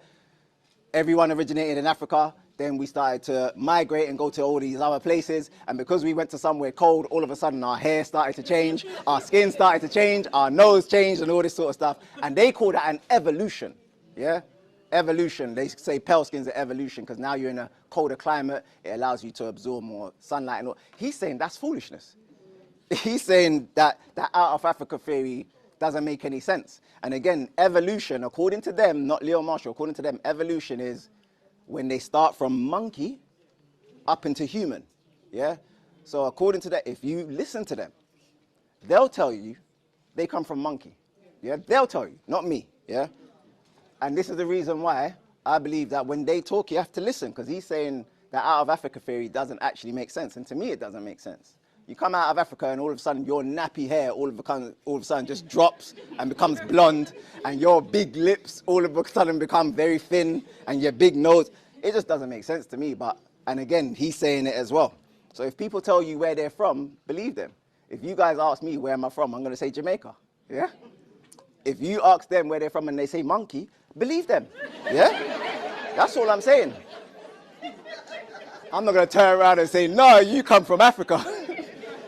everyone originated in Africa. Then we started to migrate and go to all these other places. And because we went to somewhere cold, all of a sudden our hair started to change, our skin started to change, our nose changed and all this sort of stuff. And they call that an evolution, yeah? Evolution. They say pale skin's an evolution because now you're in a colder climate. It allows you to absorb more sunlight and all. He's saying that's foolishness. He's saying that that out of Africa theory doesn't make any sense. And again, evolution, according to them, not Leo Marshall, according to them, evolution is when they start from monkey up into human. Yeah? So according to that, if you listen to them, they'll tell you they come from monkey. Yeah? They'll tell you, not me. Yeah? And this is the reason why I believe that when they talk, you have to listen, because he's saying that out of Africa theory doesn't actually make sense. And to me, it doesn't make sense. You come out of Africa and all of a sudden your nappy hair all of a sudden just drops and becomes blonde, and your big lips all of a sudden become very thin, and your big nose. It just doesn't make sense to me. But, and again, he's saying it as well. So if people tell you where they're from, believe them. If you guys ask me where am I from, I'm going to say Jamaica. Yeah? If you ask them where they're from and they say monkey, believe them. Yeah? That's all I'm saying. I'm not going to turn around and say, no, you come from Africa.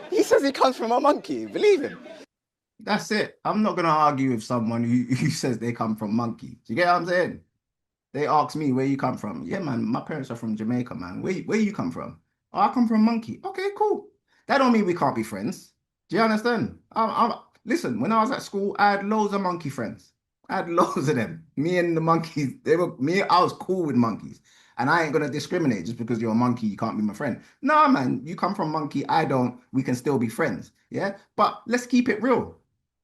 He says he comes from a monkey. Believe him. That's it. I'm not going to argue with someone who says they come from monkey. Do you get what I'm saying? They ask me where you come from. Yeah, man, my parents are from Jamaica, man. Where you come from? Oh, I come from monkey. Okay, cool. That don't mean we can't be friends. Do you understand? Listen, when I was at school, I had loads of monkey friends. I had loads of them. Me and the monkeys, I was cool with monkeys. And I ain't gonna discriminate just because you're a monkey, you can't be my friend. Nah, man, you come from monkey, I don't, we can still be friends. Yeah? But let's keep it real.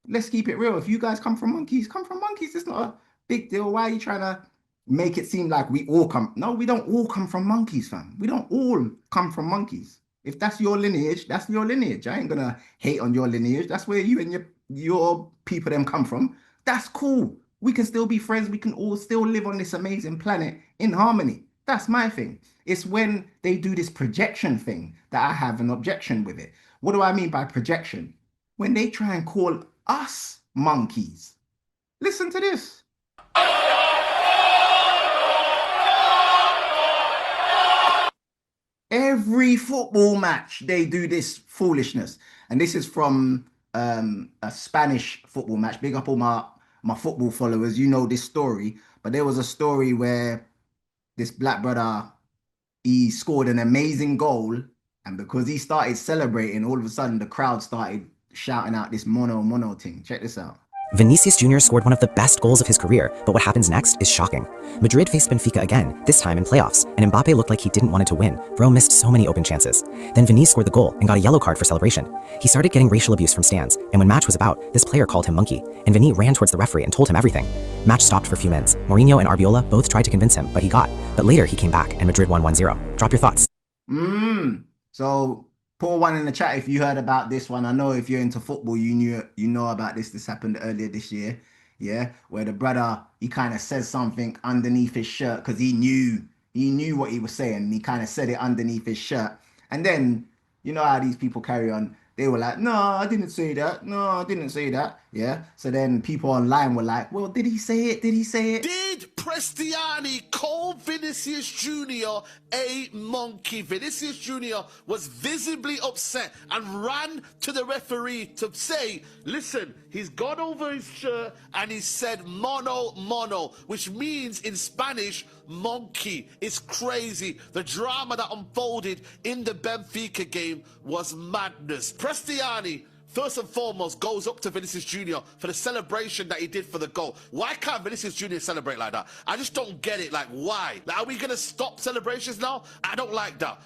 Let's keep it real. If you guys come from monkeys, come from monkeys. It's not a big deal. Why are you trying to make it seem like we all come? No, we don't all come from monkeys, fam. We don't all come from monkeys. If that's your lineage, that's your lineage. I ain't gonna hate on your lineage. That's where you and your people them come from. That's cool. We can still be friends. We can all still live on this amazing planet in harmony. That's my thing. It's when they do this projection thing that I have an objection with it. What do I mean by projection? When they try and call us monkeys. Listen to this. Every football match, they do this foolishness. And this is from a Spanish football match. Big up all my football followers. You know this story. But there was a story where this black brother, he scored an amazing goal. And because he started celebrating, all of a sudden the crowd started shouting out this mono thing. Check this out. Vinicius Jr. scored one of the best goals of his career, but what happens next is shocking. Madrid faced Benfica again, this time in playoffs, and Mbappe looked like he didn't want it to win. Bro missed so many open chances. Then Vinicius scored the goal and got a yellow card for celebration. He started getting racial abuse from stands, and when match was about, this player called him monkey, and Vinicius ran towards the referee and told him everything. Match stopped for a few minutes. Mourinho and Arbiola both tried to convince him, but later he came back, and Madrid won 1-0. Drop your thoughts. So Put a one in the chat if you heard about this one. I know if you're into football, you know about this. This happened earlier this year, yeah, where the brother he kind of says something underneath his shirt because he knew what he was saying. And he kind of said it underneath his shirt, and then you know how these people carry on. They were like, "No, I didn't say that. No, I didn't say that." Yeah. So then people online were like, "Well, did he say it? Did he say it?" Did Prestiani call Vinicius Jr. a monkey? Vinicius Jr. was visibly upset and ran to the referee to say, listen, he's gone over his shirt and he said mono, mono, which means in Spanish, monkey. It's crazy. The drama that unfolded in the Benfica game was madness. Prestiani, first and foremost, goes up to Vinicius Jr. for the celebration that he did for the goal. Why can't Vinicius Jr. celebrate like that? I just don't get it. Like, why? Like, are we going to stop celebrations now? I don't like that.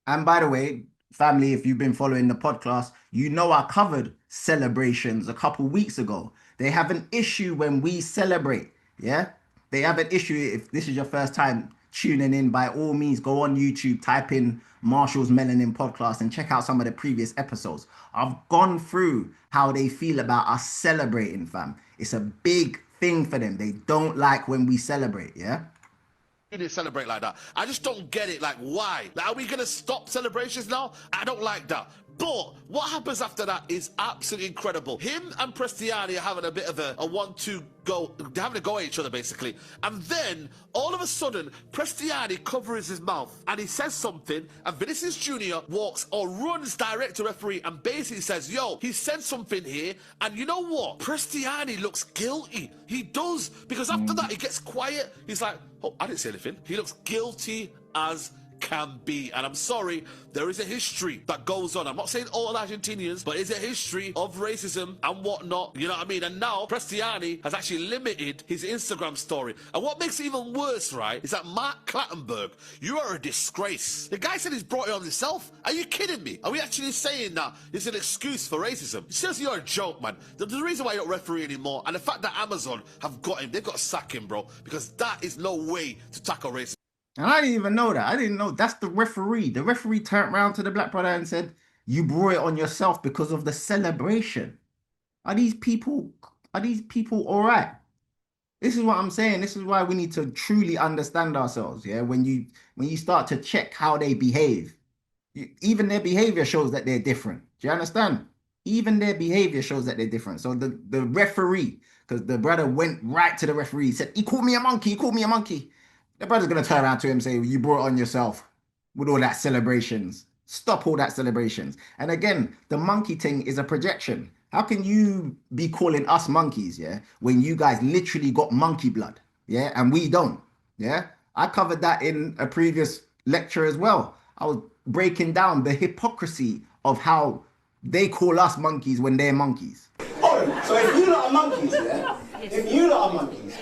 And by the way, family, if you've been following the podcast, you know I covered celebrations a couple weeks ago. They have an issue when we celebrate. Yeah? They have an issue. If this is your first time tuning in, by all means, go on YouTube, type in Marshall's Melanin Podcast and check out some of the previous episodes. I've gone through how they feel about us celebrating, fam. It's a big thing for them. They don't like when we celebrate, yeah? You didn't celebrate like that. I just don't get it. Like, why? Like, are we going to stop celebrations now? I don't like that. But what happens after that is absolutely incredible. Him and Prestiani are having a bit of a 1-2 go. They're having a go at each other, basically. And then, all of a sudden, Prestiani covers his mouth and he says something, and Vinicius Jr. walks or runs direct to referee and basically says, yo, he said something here, and you know what? Prestiani looks guilty. He does. Because after that, he gets quiet. He's like, oh, I didn't say anything. He looks guilty as can be. And I'm sorry, there is a history that goes on. I'm not saying all Argentinians, but it's a history of racism and whatnot. You know what I mean? And now Prestiani has actually limited his Instagram story. And what makes it even worse, right, is that Mark Clattenburg, you are a disgrace. The guy said he's brought it on himself. Are you kidding me? Are we actually saying that it's an excuse for racism? Seriously, you're a joke, man. There's a reason why you don't referee anymore. And the fact that Amazon have got him, they've got to sack him, bro. Because that is no way to tackle racism. And I didn't even know that. I didn't know that's the referee. The referee turned around to the black brother and said, you brought it on yourself because of the celebration. Are these people all right? This is what I'm saying. This is why we need to truly understand ourselves. Yeah. When you start to check how they behave, even their behavior shows that they're different. Do you understand? Even their behavior shows that they're different. So the referee, because the brother went right to the referee, said, he called me a monkey, he called me a monkey. The brother's going to turn around to him and say, you brought it on yourself with all that celebrations. Stop all that celebrations. And again, the monkey thing is a projection. How can you be calling us monkeys, yeah, when you guys literally got monkey blood, yeah, and we don't, yeah? I covered that in a previous lecture as well. I was breaking down the hypocrisy of how they call us monkeys when they're monkeys. Oh, so if you lot are monkeys, yeah? If you lot are monkeys,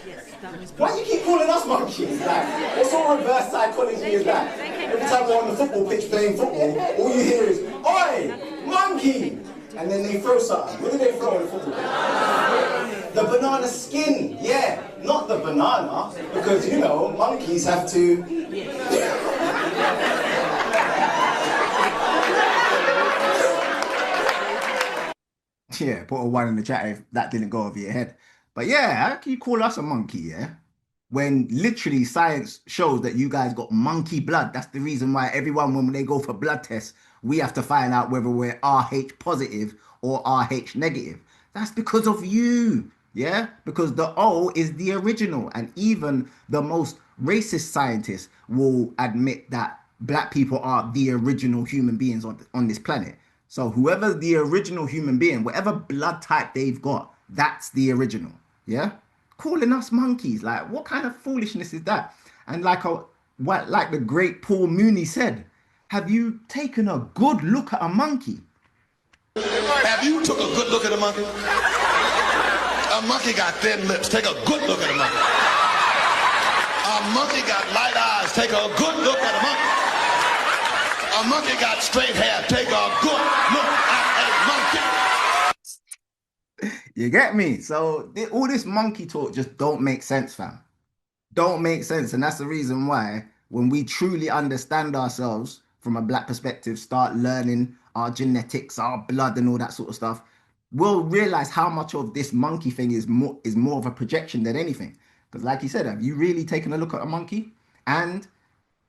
why do you keep calling us monkeys? Like, what sort of reverse psychology is that? Every time we're on the football pitch playing football, all you hear is, oi, monkey! And then they throw something. What do they throw on the football pitch? The banana skin, yeah, not the banana, because, you know, monkeys have to... Yeah, put a one in the chat if that didn't go over your head. But yeah, how can you call us a monkey, yeah? When literally science shows that you guys got monkey blood. That's the reason why everyone, when they go for blood tests, we have to find out whether we're Rh positive or Rh negative. That's because of you, yeah? Because the O is the original. And even the most racist scientists will admit that black people are the original human beings on this planet. So whoever the original human being, whatever blood type they've got, that's the original, yeah? Calling us monkeys, like what kind of foolishness is that? And like the great Paul Mooney said, have you taken a good look at a monkey? Have you took a good look at a monkey? A monkey got thin lips. Take a good look at a monkey. A monkey got light eyes. Take a good look at a monkey. A monkey got straight hair. Take a good look at a monkey. You get me? So all this monkey talk just don't make sense, fam. Don't make sense. And that's the reason why when we truly understand ourselves, from a black perspective, start learning our genetics, our blood, and all that sort of stuff, we'll realize how much of this monkey thing is more of a projection than anything. Because, like you said, have you really taken a look at a monkey and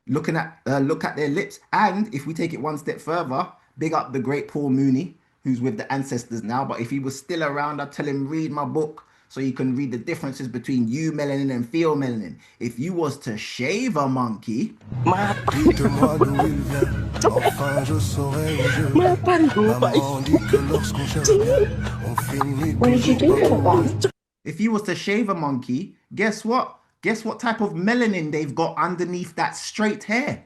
look at their lips? And if we take it one step further, big up the great Paul Mooney, who's with the ancestors now. But if he was still around, I'd tell him read my book so you can read the differences between eumelanin and pheomelanin. If you was to shave a monkey, Dites-moi d'où il vient, enfin je saurai où je vais. Maman dit que lorsqu'on cherche bien, on finit toujours par trouver. if you was to shave a monkey, guess what? Guess what type of melanin they've got underneath that straight hair?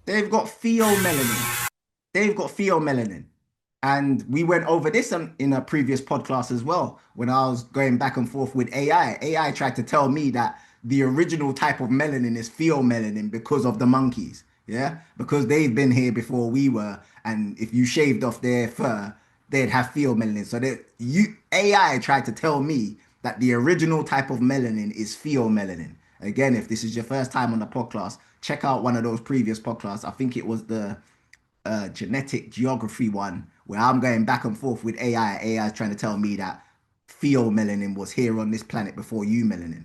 They've got pheomelanin. They've got pheomelanin. And we went over this in a previous podcast as well, when I was going back and forth with AI. AI tried to tell me that the original type of melanin is pheomelanin because of the monkeys. Yeah, because they've been here before we were, and if you shaved off their fur, they'd have pheomelanin. So AI tried to tell me that the original type of melanin is pheomelanin. Again, if this is your first time on the podcast, check out one of those previous podcasts. I think it was the genetic geography one where I'm going back and forth with AI. AI is trying to tell me that pheomelanin was here on this planet before eumelanin.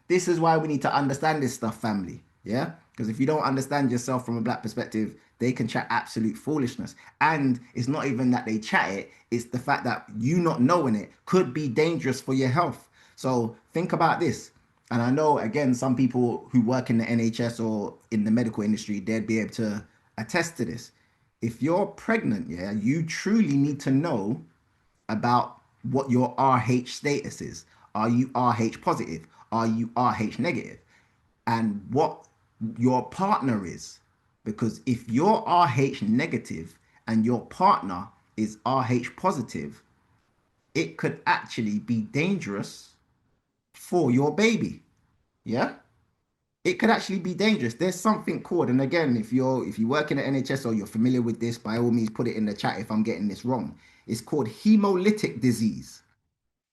This is why we need to understand this stuff, family. Yeah, because if you don't understand yourself from a black perspective, they can chat absolute foolishness. And it's not even that they chat it, it's the fact that you not knowing it could be dangerous for your health. So think about this. And I know, again, some people who work in the NHS or in the medical industry, they'd be able to attest to this. If you're pregnant, yeah, you truly need to know about what your RH status is. Are you RH positive? Are you RH negative? And what your partner is. Because if you're RH negative and your partner is RH positive, it could actually be dangerous for your baby. Yeah? It could actually be dangerous. There's something called, and again, if you work in the NHS or you're familiar with this, by all means put it in the chat if I'm getting this wrong. It's called hemolytic disease.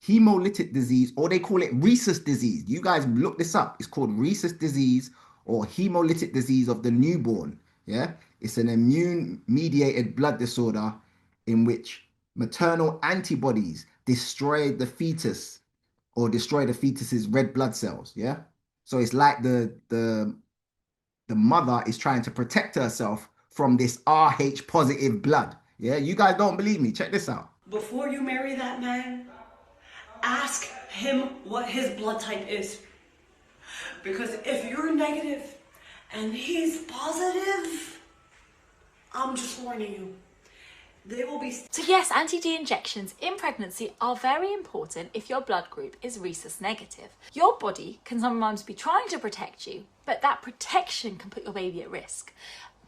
Hemolytic disease, or they call it Rhesus disease. You guys look this up. It's called Rhesus disease or hemolytic disease of the newborn. Yeah, it's an immune-mediated blood disorder in which maternal antibodies destroy the fetus or destroy the fetus's red blood cells. Yeah, so it's like the mother is trying to protect herself from this RH positive blood. Yeah, you guys don't believe me? Check this out. Before you marry that man, ask him what his blood type is. Because if you're negative and he's positive, I'm just warning you. They will be... So yes, anti-D injections in pregnancy are very important if your blood group is Rhesus negative. Your body can sometimes be trying to protect you, but that protection can put your baby at risk.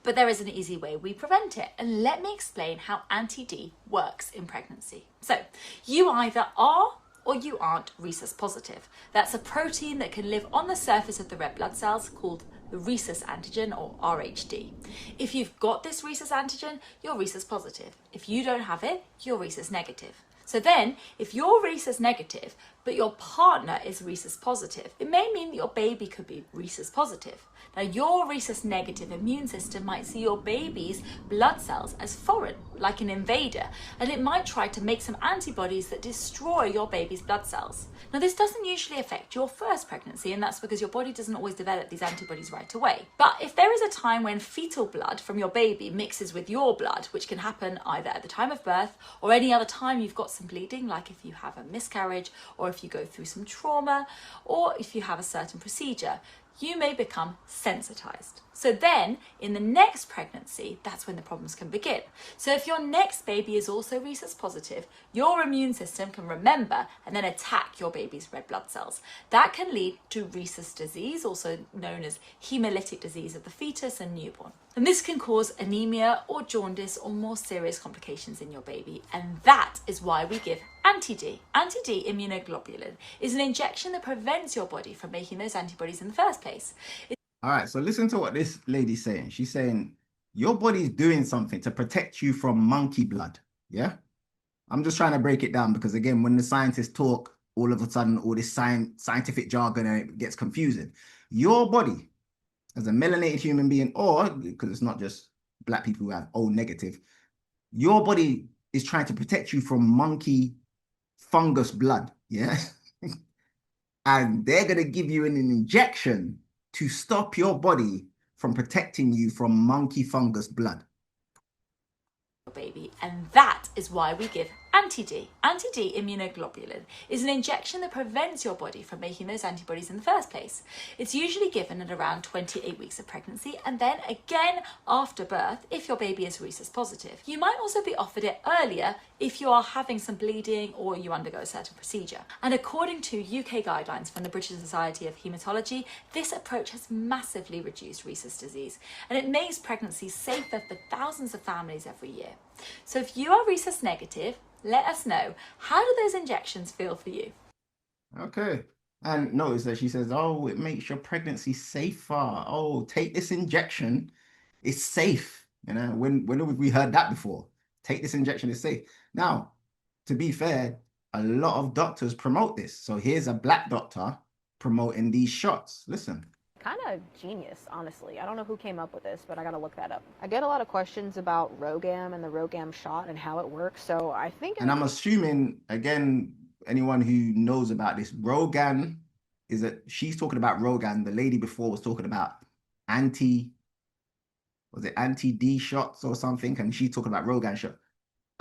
But there is an easy way we prevent it, and let me explain how anti-D works in pregnancy. So you either are or you aren't Rhesus positive. That's a protein that can live on the surface of the red blood cells called the Rhesus antigen, or RHD. If you've got this Rhesus antigen, you're Rhesus positive. If you don't have it, you're Rhesus negative. So then, if you're Rhesus negative, but your partner is Rhesus positive, it may mean that your baby could be Rhesus positive. Now, your Rhesus negative immune system might see your baby's blood cells as foreign, like an invader, and it might try to make some antibodies that destroy your baby's blood cells. Now, this doesn't usually affect your first pregnancy, and that's because your body doesn't always develop these antibodies right away. But if there is a time when fetal blood from your baby mixes with your blood, which can happen either at the time of birth or any other time you've got some bleeding, like if you have a miscarriage or if you go through some trauma or if you have a certain procedure, you may become sensitized. So then, in the next pregnancy, that's when the problems can begin. So if your next baby is also Rhesus positive, your immune system can remember and then attack your baby's red blood cells. That can lead to Rhesus disease, also known as hemolytic disease of the fetus and newborn. And this can cause anemia or jaundice or more serious complications in your baby. And that is why we give anti-D. Anti-D immunoglobulin is an injection that prevents your body from making those antibodies in the first place. All right, so listen to what this lady's saying. She's saying your body's doing something to protect you from monkey blood. Yeah, I'm just trying to break it down because, again, when the scientists talk, all of a sudden all this scientific jargon and it gets confusing. Your body, as a melanated human being, or because it's not just black people who have O negative, your body is trying to protect you from monkey fungus blood, yeah? And they're going to give you an injection to stop your body from protecting you from monkey fungus blood. Baby, and that is why we give anti-D. Anti-D immunoglobulin is an injection that prevents your body from making those antibodies in the first place. It's usually given at around 28 weeks of pregnancy and then again after birth if your baby is Rhesus positive. You might also be offered it earlier if you are having some bleeding or you undergo a certain procedure. And according to UK guidelines from the British Society of Haematology, this approach has massively reduced Rhesus disease and it makes pregnancies safer for thousands of families every year. So if you are Rhesus negative, let us know. How do those injections feel for you? Okay. And notice that she says, oh, it makes your pregnancy safer. Oh, take this injection. It's safe. You know, when have we heard that before? Take this injection, it's safe. Now, to be fair, a lot of doctors promote this. So here's a black doctor promoting these shots. Listen. Kind of genius, honestly. I don't know who came up with this, but I gotta look that up. I get a lot of questions about RhoGAM and the RhoGAM shot and how it works, so I think... And I'm assuming, again, anyone who knows about this, RhoGAM is that she's talking about RhoGAM. The lady before was talking about anti-D shots or something, and she's talking about RhoGAM shot.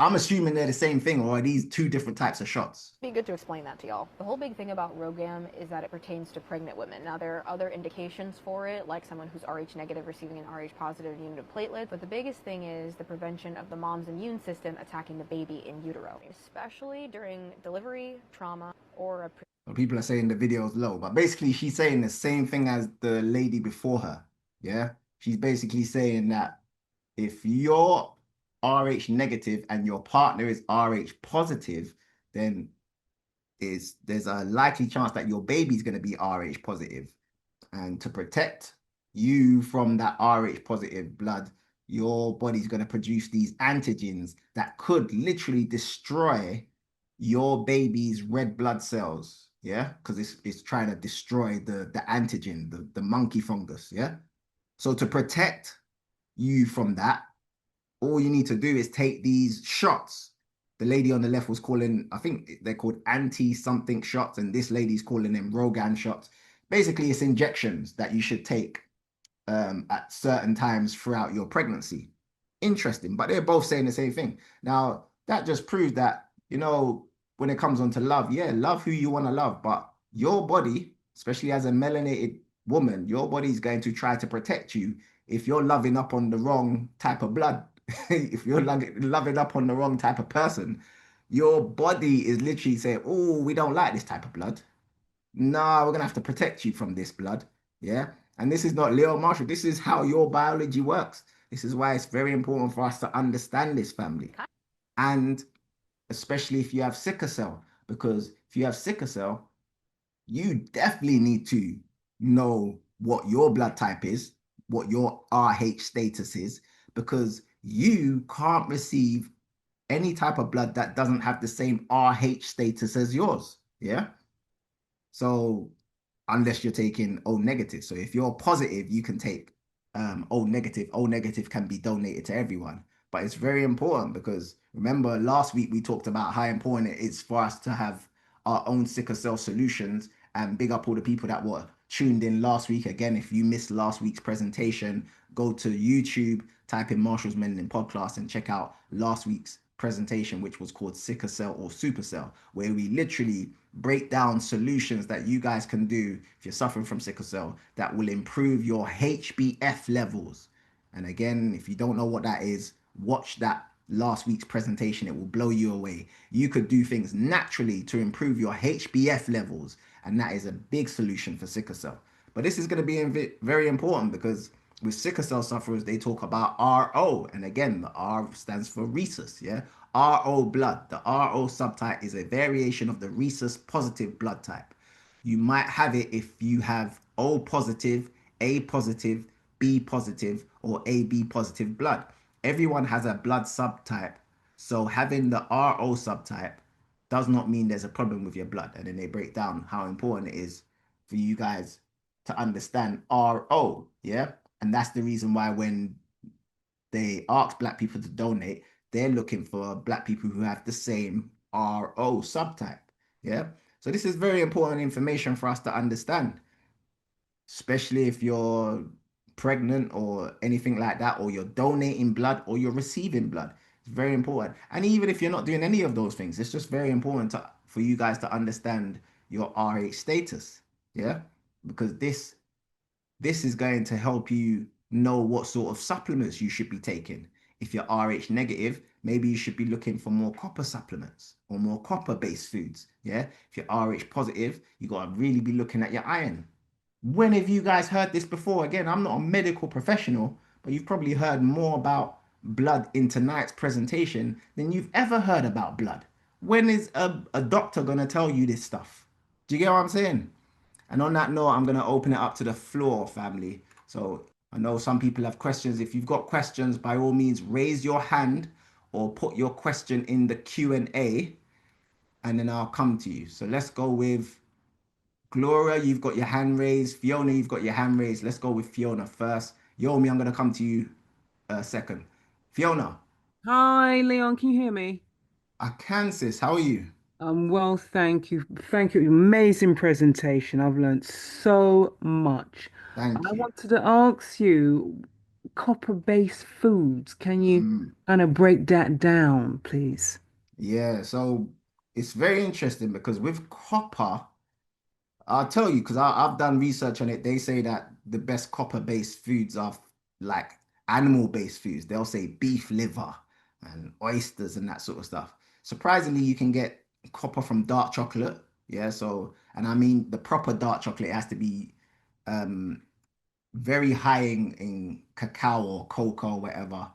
I'm assuming they're the same thing, or are these two different types of shots? It'd be good to explain that to y'all. The whole big thing about RhoGAM is that it pertains to pregnant women. Now, there are other indications for it, like someone who's Rh negative receiving an Rh positive unit of platelet, but the biggest thing is the prevention of the mom's immune system attacking the baby in utero, especially during delivery, trauma, or a... Well, people are saying the video's low, but basically she's saying the same thing as the lady before her, yeah? She's basically saying that if you're Rh negative and your partner is Rh positive, then there's a likely chance that your baby's going to be Rh positive. And to protect you from that Rh positive blood, your body's going to produce these antigens that could literally destroy your baby's red blood cells, yeah? Because it's trying to destroy the antigen, the monkey fungus, yeah? So to protect you from that, all you need to do is take these shots. The lady on the left was calling, I think they're called anti-something shots, and this lady's calling them RhoGAM shots. Basically, it's injections that you should take at certain times throughout your pregnancy. Interesting, but they're both saying the same thing. Now, that just proves that, you know, when it comes on to love, yeah, love who you want to love, but your body, especially as a melanated woman, your body's going to try to protect you if you're loving up on the wrong type of blood. If you're loving up on the wrong type of person, your body is literally saying, oh, we don't like this type of blood. No, we're going to have to protect you from this blood. Yeah. And this is not Leo Marshall. This is how your biology works. This is why it's very important for us to understand this, family. And especially if you have sickle cell, because if you have sickle cell, you definitely need to know what your blood type is, what your Rh status is, because you can't receive any type of blood that doesn't have the same Rh status as yours. Yeah. So unless you're taking O negative. So if you're positive, you can take O negative. O negative can be donated to everyone. But it's very important because remember last week we talked about how important it is for us to have our own sickle cell solutions, and big up all the people that were tuned in last week. Again, if you missed last week's presentation, go to YouTube, type in Marshall's Melanin Podcast and check out last week's presentation, which was called Sickle Cell or Supercell, where we literally break down solutions that you guys can do if you're suffering from sickle cell that will improve your HbF levels. And again, if you don't know what that is, watch that last week's presentation. It will blow you away. You could do things naturally to improve your HbF levels, and that is a big solution for sickle cell. But this is going to be very important because with sickle cell sufferers, they talk about RO. And again, the R stands for Rhesus, yeah? RO blood. The RO subtype is a variation of the Rhesus positive blood type. You might have it if you have O positive, A positive, B positive, or AB positive blood. Everyone has a blood subtype. So having the RO subtype does not mean there's a problem with your blood. And then they break down how important it is for you guys to understand RO. Yeah. And that's the reason why when they ask black people to donate, they're looking for black people who have the same RO subtype. Yeah. So this is very important information for us to understand, especially if you're pregnant or anything like that, or you're donating blood or you're receiving blood. It's very important. And even if you're not doing any of those things, it's just very important for you guys to understand your RH status. Yeah. Because this is going to help you know what sort of supplements you should be taking. If you're RH negative, maybe you should be looking for more copper supplements or more copper based foods. Yeah. If you're RH positive, you got to really be looking at your iron. When have you guys heard this before? Again, I'm not a medical professional, but you've probably heard more about blood in tonight's presentation than you've ever heard about blood. When is a doctor going to tell you this stuff? Do you get what I'm saying? And on that note, I'm going to open it up to the floor, family. So I know some people have questions. If you've got questions, by all means, raise your hand or put your question in the Q&A, and then I'll come to you. So let's go with Gloria, you've got your hand raised. Fiona, you've got your hand raised. Let's go with Fiona first. Yomi, I'm going to come to you second. Fiona. Hi, Leon. Can you hear me? I can, sis. How are you? Well, thank you. Thank you. Amazing presentation. I've learned so much. Thank I you. wanted to ask you, copper-based foods, can you kind of break that down, please? Yeah, so it's very interesting because with copper, I'll tell you because I've done research on it. They say that the best copper-based foods are like animal-based foods. They'll say beef liver and oysters and that sort of stuff. Surprisingly, you can get copper from dark chocolate. Yeah, so and I mean the proper dark chocolate has to be um very high in cacao or cocoa or whatever.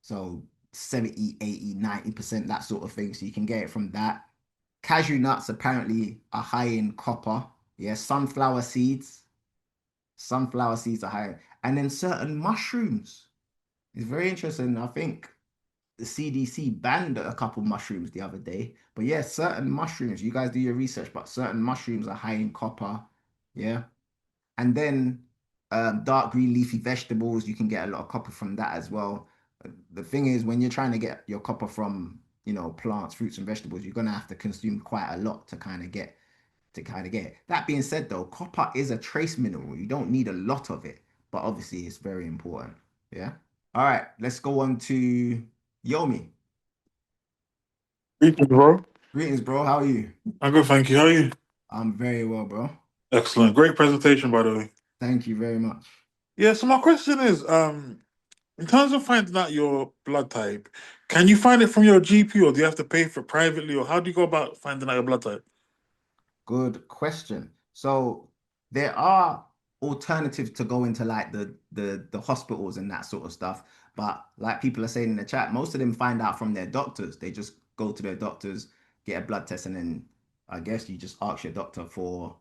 So 70, 80, 90%, that sort of thing. So you can get it from that. Cashew nuts apparently are high in copper. Yeah, sunflower seeds are high. And then certain mushrooms. It's very interesting. I think the CDC banned a couple mushrooms the other day. But yeah, certain mushrooms, you guys do your research, but certain mushrooms are high in copper. Yeah. And then dark green leafy vegetables, you can get a lot of copper from that as well. The thing is, when you're trying to get your copper from, plants, fruits, and vegetables, you're gonna have to consume quite a lot to kind of get it. That being said, though, copper is a trace mineral. You don't need a lot of it, but obviously it's very important. Yeah. All right, let's go on to Yomi. Greetings, bro. Greetings, bro. How are you? I'm good, thank you. How are you? I'm very well, bro. Excellent. Great presentation, by the way. Thank you very much. Yeah, so my question is, in terms of finding out your blood type, can you find it from your GP or do you have to pay for it privately, or how do you go about finding out your blood type? Good question. So there are alternatives to go into like the hospitals and that sort of stuff. But like people are saying in the chat, most of them find out from their doctors. They just go to their doctors, get a blood test, and then I guess you just ask your doctor for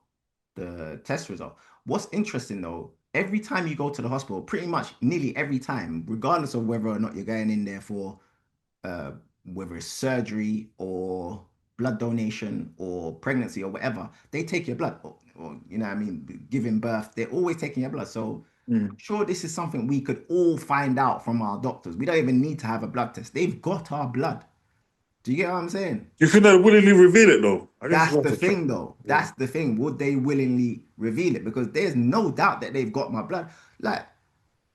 the test result. What's interesting though, every time you go to the hospital, pretty much nearly every time, regardless of whether or not you're going in there for uh, whether it's surgery or blood donation or pregnancy or whatever, they take your blood. Or you know what I mean, giving birth, they're always taking your blood. So I'm sure this is something we could all find out from our doctors. We don't even need to have a blood test. They've got our blood. Do you get what I'm saying? Do you think they'll willingly reveal it though? That's the thing, though. That's the thing. Would they willingly reveal it? Because there's no doubt that they've got my blood. Like,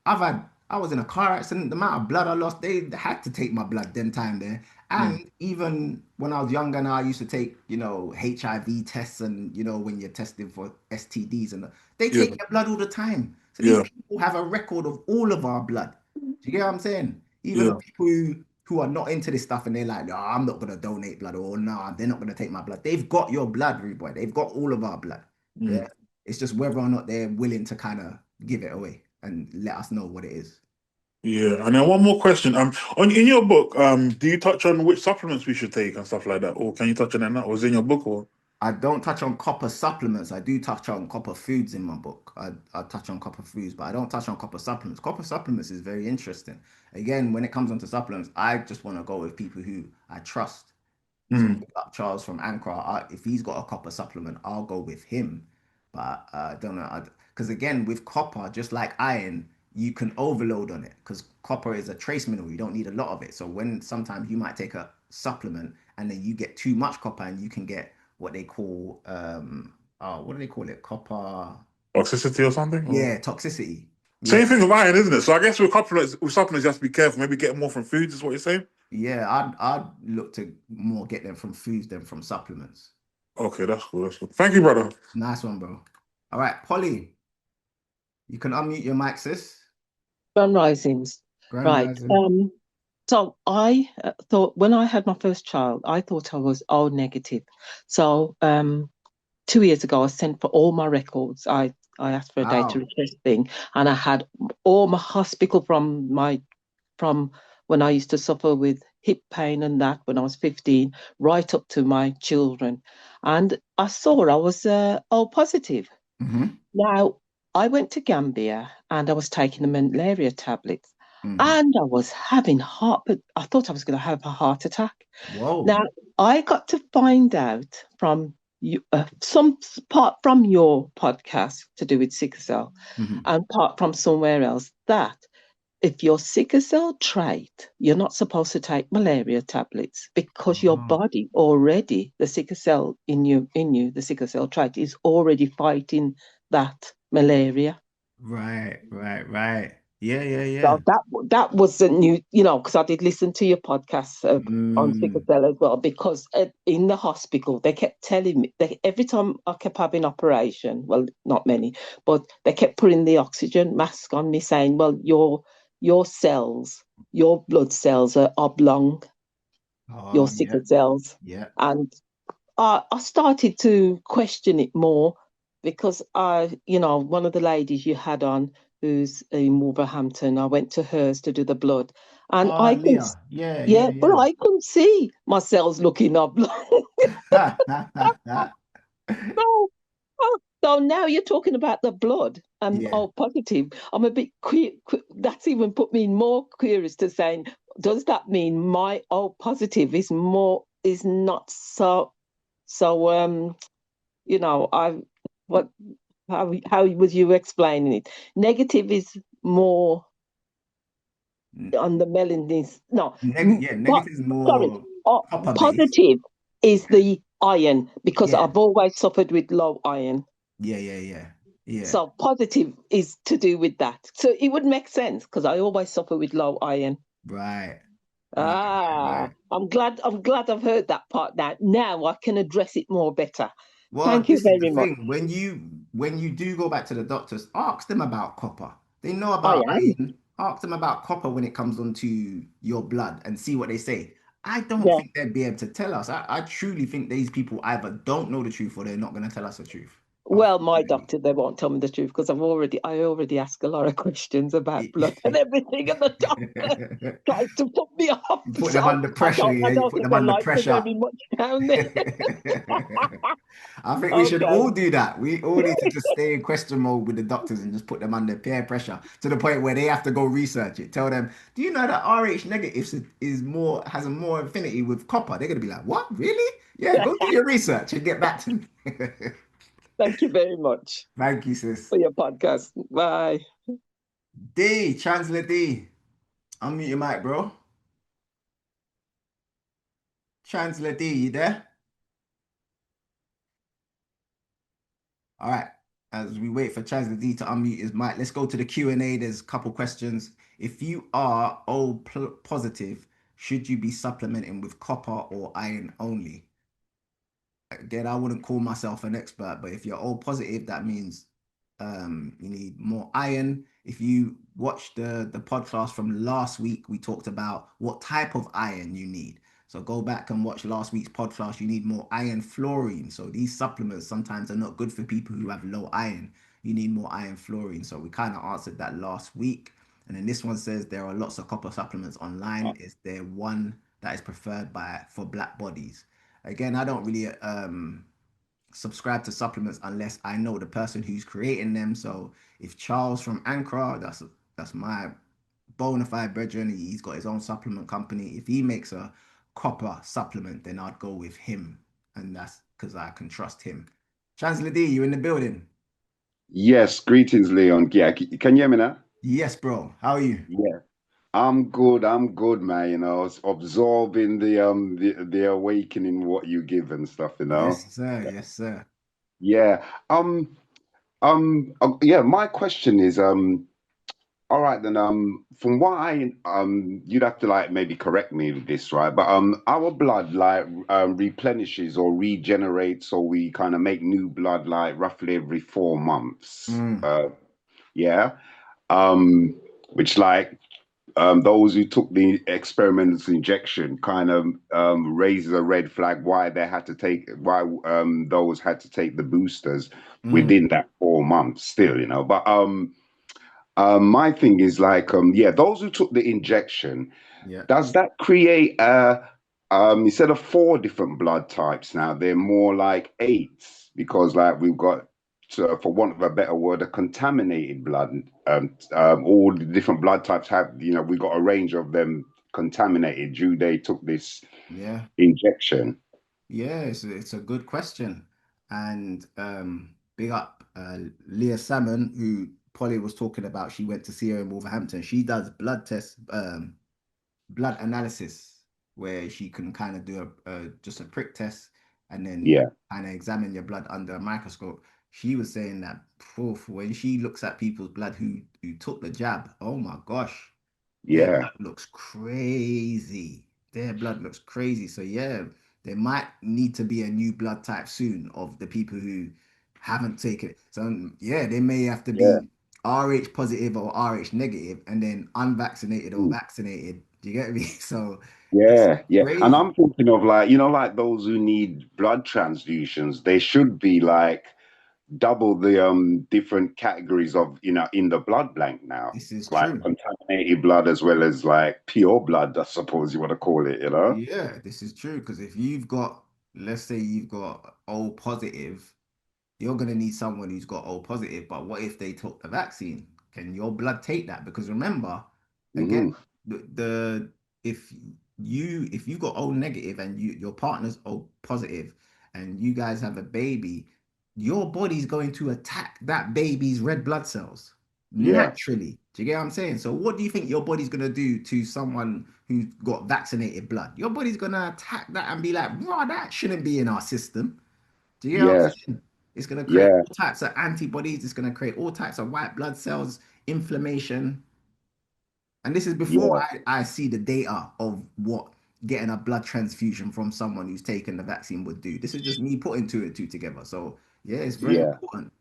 I was in a car accident. The amount of blood I lost, they had to take my blood them time there. And even when I was younger, now I used to take, HIV tests and, when you're testing for STDs and they take your blood all the time. So these people have a record of all of our blood. Do you get what I'm saying? Even the people who are not into this stuff and they're like, no, I'm not going to donate blood or no, they're not going to take my blood. They've got your blood, rude boy. They've got all of our blood. Yeah. It's just whether or not they're willing to kind of give it away and let us know what it is. Yeah, and then one more question. In your book, do you touch on which supplements we should take and stuff like that, or can you touch on that now? Or is it in your book, or? I don't touch on copper supplements. I do touch on copper foods in my book. I touch on copper foods, but I don't touch on copper supplements. Copper supplements is very interesting. Again, when it comes onto supplements, I just want to go with people who I trust. So Mm. like Charles from Ankara, if he's got a copper supplement, I'll go with him. But I don't know, because again, with copper, just like iron, you can overload on it because copper is a trace mineral. You don't need a lot of it. So when sometimes you might take a supplement and then you get too much copper and you can get what they call oh, what do they call it? Copper, Toxicity or something? Or... yeah, toxicity. Same Yeah. thing with iron, isn't it? So I guess with supplements, you have to be careful. Maybe get more from foods, is what you're saying? Yeah, I'd look to more get them from foods than from supplements. Okay, that's cool. That's cool. Thank you, brother. Nice one, bro. All right, Polly, you can unmute your mic, sis. Grand risings. Grand Right. rising. So I thought when I had my first child, I thought I was O negative. So 2 years ago, I sent for all my records. I asked for a data Wow. request thing, and I had all my hospital from when I used to suffer with hip pain and that when I was 15, right up to my children, and I saw I was O positive. Mm-hmm. Now, I went to Gambia and I was taking the malaria tablets Mm-hmm. and I was having but I thought I was going to have a heart attack. Whoa. Now, I got to find out from you, some part from your podcast to do with sickle cell Mm-hmm. and part from somewhere else that if you're sickle cell trait, you're not supposed to take malaria tablets because your body already, the sickle cell in you, the sickle cell trait is already fighting that malaria. Right. Yeah, yeah, yeah. So that was a new, because I did listen to your podcast on sickle cell as well. Because in the hospital, they kept telling me every time I kept having operation. Well, not many, but they kept putting the oxygen mask on me, saying, "Well, your cells, your blood cells are oblong, your Oh, yeah. sickle cells," Yeah. and I started to question it more because one of the ladies you had on who's in Wolverhampton, I went to hers to do the blood, and Oh, Leah. Yeah, yeah, but yeah, I couldn't see my cells looking oblong. yeah. so, so now you're talking about the blood and Yeah. positive. I'm a bit that's even put me more curious to saying, does that mean my O positive is not so I what how was you explaining it? Negative is more on the melanin. No, Yeah, negative is sorry. more copper based. Positive is the iron because Yeah. I've always suffered with low iron. Yeah. So positive is to do with that. So it would make sense because I always suffer with low iron. Right. Ah, I'm glad I've heard that part now. Now I can address it more better. Well, Thank you this is the very much. thing. When you do go back to the doctors, ask them about copper. They know I about am. iron. Ask them about copper when it comes onto your blood and see what they say. I don't Yeah. think they'd be able to tell us. I truly think these people either don't know the truth or they're not going to tell us the truth. Well, my doctor, they won't tell me the truth because I already ask a lot of questions about blood and everything, and the doctor tries to put me off. You put them So under pressure, yeah. I You don't put think them they under like me pressure. very much down there. I think we should Okay. all do that. We all need to just stay in question mode with the doctors and just put them under peer pressure to the point where they have to go research it. Tell them, do you know that RH negatives has a more affinity with copper? They're gonna be like, what? Really? Yeah, go do your research and get back to me. Thank you very much Thank you, sis. for your podcast. Bye. D, Chancellor D. Unmute your mic, bro. Chancellor D, you there? All right. As we wait for Chancellor D to unmute his mic, let's go to the Q&A. There's a couple questions. If you are O positive, should you be supplementing with copper or iron only? Again, I wouldn't call myself an expert, but if you're O positive, that means you need more iron. If you watch the podcast from last week, we talked about what type of iron you need. So go back and watch last week's podcast. You need more iron fluorine. So these supplements sometimes are not good for people who have low iron. You need more iron fluorine. So we kind of answered that last week. And then this one says there are lots of copper supplements online. Is there one that is preferred for black bodies? Again, I don't really subscribe to supplements unless I know the person who's creating them. So if Charles from Ankara, that's my bona fide brethren, he's got his own supplement company. If he makes a copper supplement, then I'd go with him, and that's because I can trust him. Chancellor D, you in the building? Yes, greetings, Leon. Yeah, can you hear me now? Yes, bro. How are you? Yeah, I'm good, man. You know, absorbing the awakening what you give and stuff. You know. Yes, sir. Yes, sir. Yeah. Yeah. My question is, all right then. From what you'd have to like maybe correct me with this, right? But our blood like replenishes or regenerates, or we kind of make new blood like roughly every 4 months. Yeah. Which like those who took the experimental injection kind of raises a red flag why those had to take the boosters within that 4 months still, you know. But my thing is like yeah, those who took the injection, Yeah. does that create instead of 4 different blood types now, they're more like 8 because like we've got for want of a better word, a contaminated blood. All the different blood types have, you know, we got a range of them contaminated due they took this Yeah. injection. Yeah, it's a good question. And big up Leah Salmon, who Polly was talking about. She went to see her in Wolverhampton. She does blood tests, blood analysis, where she can kind of do just a prick test and then Yeah, kind of examine your blood under a microscope. She was saying that when she looks at people's blood who took the jab, oh my gosh, their yeah, blood looks crazy. Their blood looks crazy. So yeah, there might need to be a new blood type soon of the people who haven't taken it. So yeah, they may have to yeah. be RH positive or RH negative, and then unvaccinated or Mm. vaccinated. Do you get me? So it's Yeah, yeah. And crazy. I'm thinking of like, you know, like those who need blood transfusions, they should be like double the different categories of, you know, in the blood bank now, This is like true. contaminated blood as well as like pure blood, I suppose you want to call it, you know. Yeah, this is true. Because if you've got, let's say you've got O positive, you're going to need someone who's got O positive. But what if they took the vaccine? Can your blood take that? Because remember, again, Mm, the if you've got O negative and your partner's O positive and you guys have a baby, your body's going to attack that baby's red blood cells yeah, naturally. Do you get what I'm saying? So what do you think your body's gonna do to someone who's got vaccinated blood? Your body's gonna attack that and be like, "Raw, that shouldn't be in our system." Do you get what I'm yeah, saying? It's gonna create yeah, all types of antibodies. It's gonna create all types of white blood cells, inflammation. And this is before yeah, I see the data of what getting a blood transfusion from someone who's taken the vaccine would do. This is just me putting two and two together. So yeah, it's very yeah, important.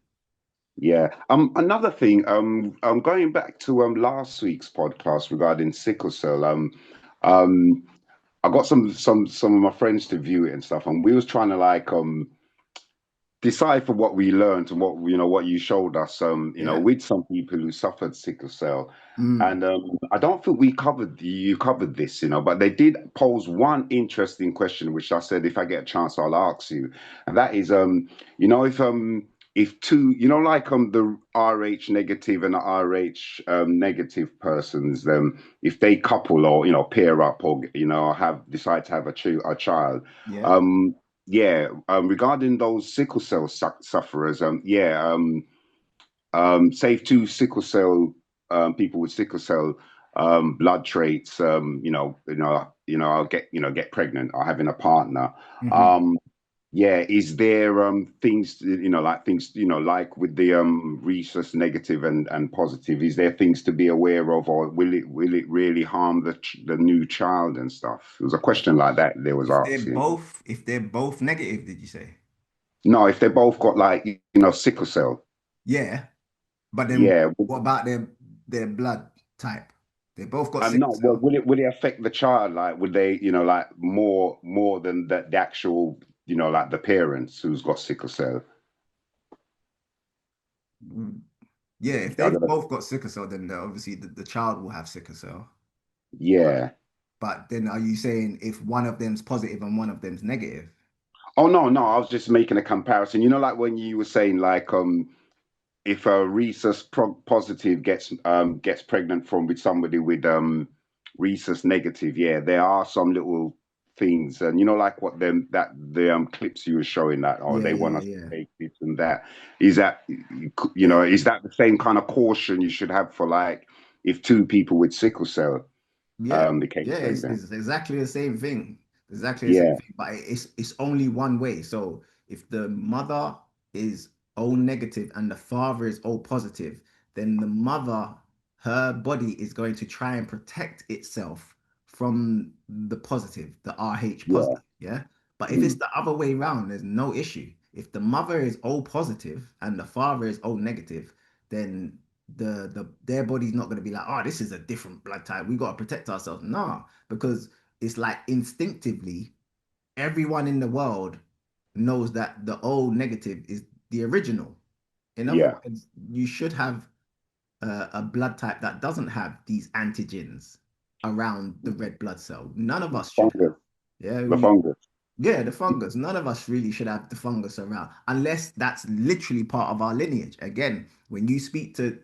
yeah. Another thing, going back to last week's podcast regarding sickle cell, um, I got some of my friends to view it and stuff, and we was trying to like decipher what we learned and what you know what you showed us you know Yeah. with some people who suffered sickle cell, Mm. and I don't think you covered this, you know, but they did pose one interesting question which I said if I get a chance I'll ask you, and that is you know if two, you know, like the RH negative and the RH negative persons, if they couple or you know pair up or you know have decide to have a child, Yeah. um yeah, regarding those sickle cell sufferers, yeah, say two sickle cell people with sickle cell blood traits, I'll get pregnant or having a partner. Hmm. Um, yeah, is there things you know like things you know like with the rhesus negative and positive? Is there things to be aware of, or will it really harm the new child and stuff? It was a question like that they was asking. If they're both negative, did you say? No, if they both got like you know sickle cell, Yeah, but then yeah. what about their blood type? They both got sickle No, well, cell. will it affect the child? Like, would they, you know, like more than the actual, you know, like the parents who's got sickle cell? Mm. Yeah, if I they've don't know. both got sickle cell, then obviously the child will have sickle cell. Yeah. But then are you saying if one of them's positive and one of them's negative? Oh no, no. I was just making a comparison. You know, like when you were saying, like, if a rhesus positive gets pregnant from with somebody with rhesus negative, yeah, there are some little things, and like what the clips you were showing that, they want us to take this and that. Is that is that the same kind of caution you should have for like if two people with sickle cell became pregnant? It's exactly the same thing. Exactly the same Yeah, thing, but it's only one way. So if the mother is O negative and the father is O positive, then the mother, her body is going to try and protect itself from the positive, the RH yeah, positive. Yeah. But if it's the other way around, there's no issue. If the mother is O positive and the father is O negative, then their body's not going to be like, oh, this is a different blood type, we got to protect ourselves. Nah, because it's like instinctively everyone in the world knows that the O negative is the original. In other yeah. words, you should have a blood type that doesn't have these antigens around the red blood cell. None of us should have. Fungus, Yeah, the fungus. yeah, the fungus. None of us really should have the fungus around unless that's literally part of our lineage. Again, when you speak to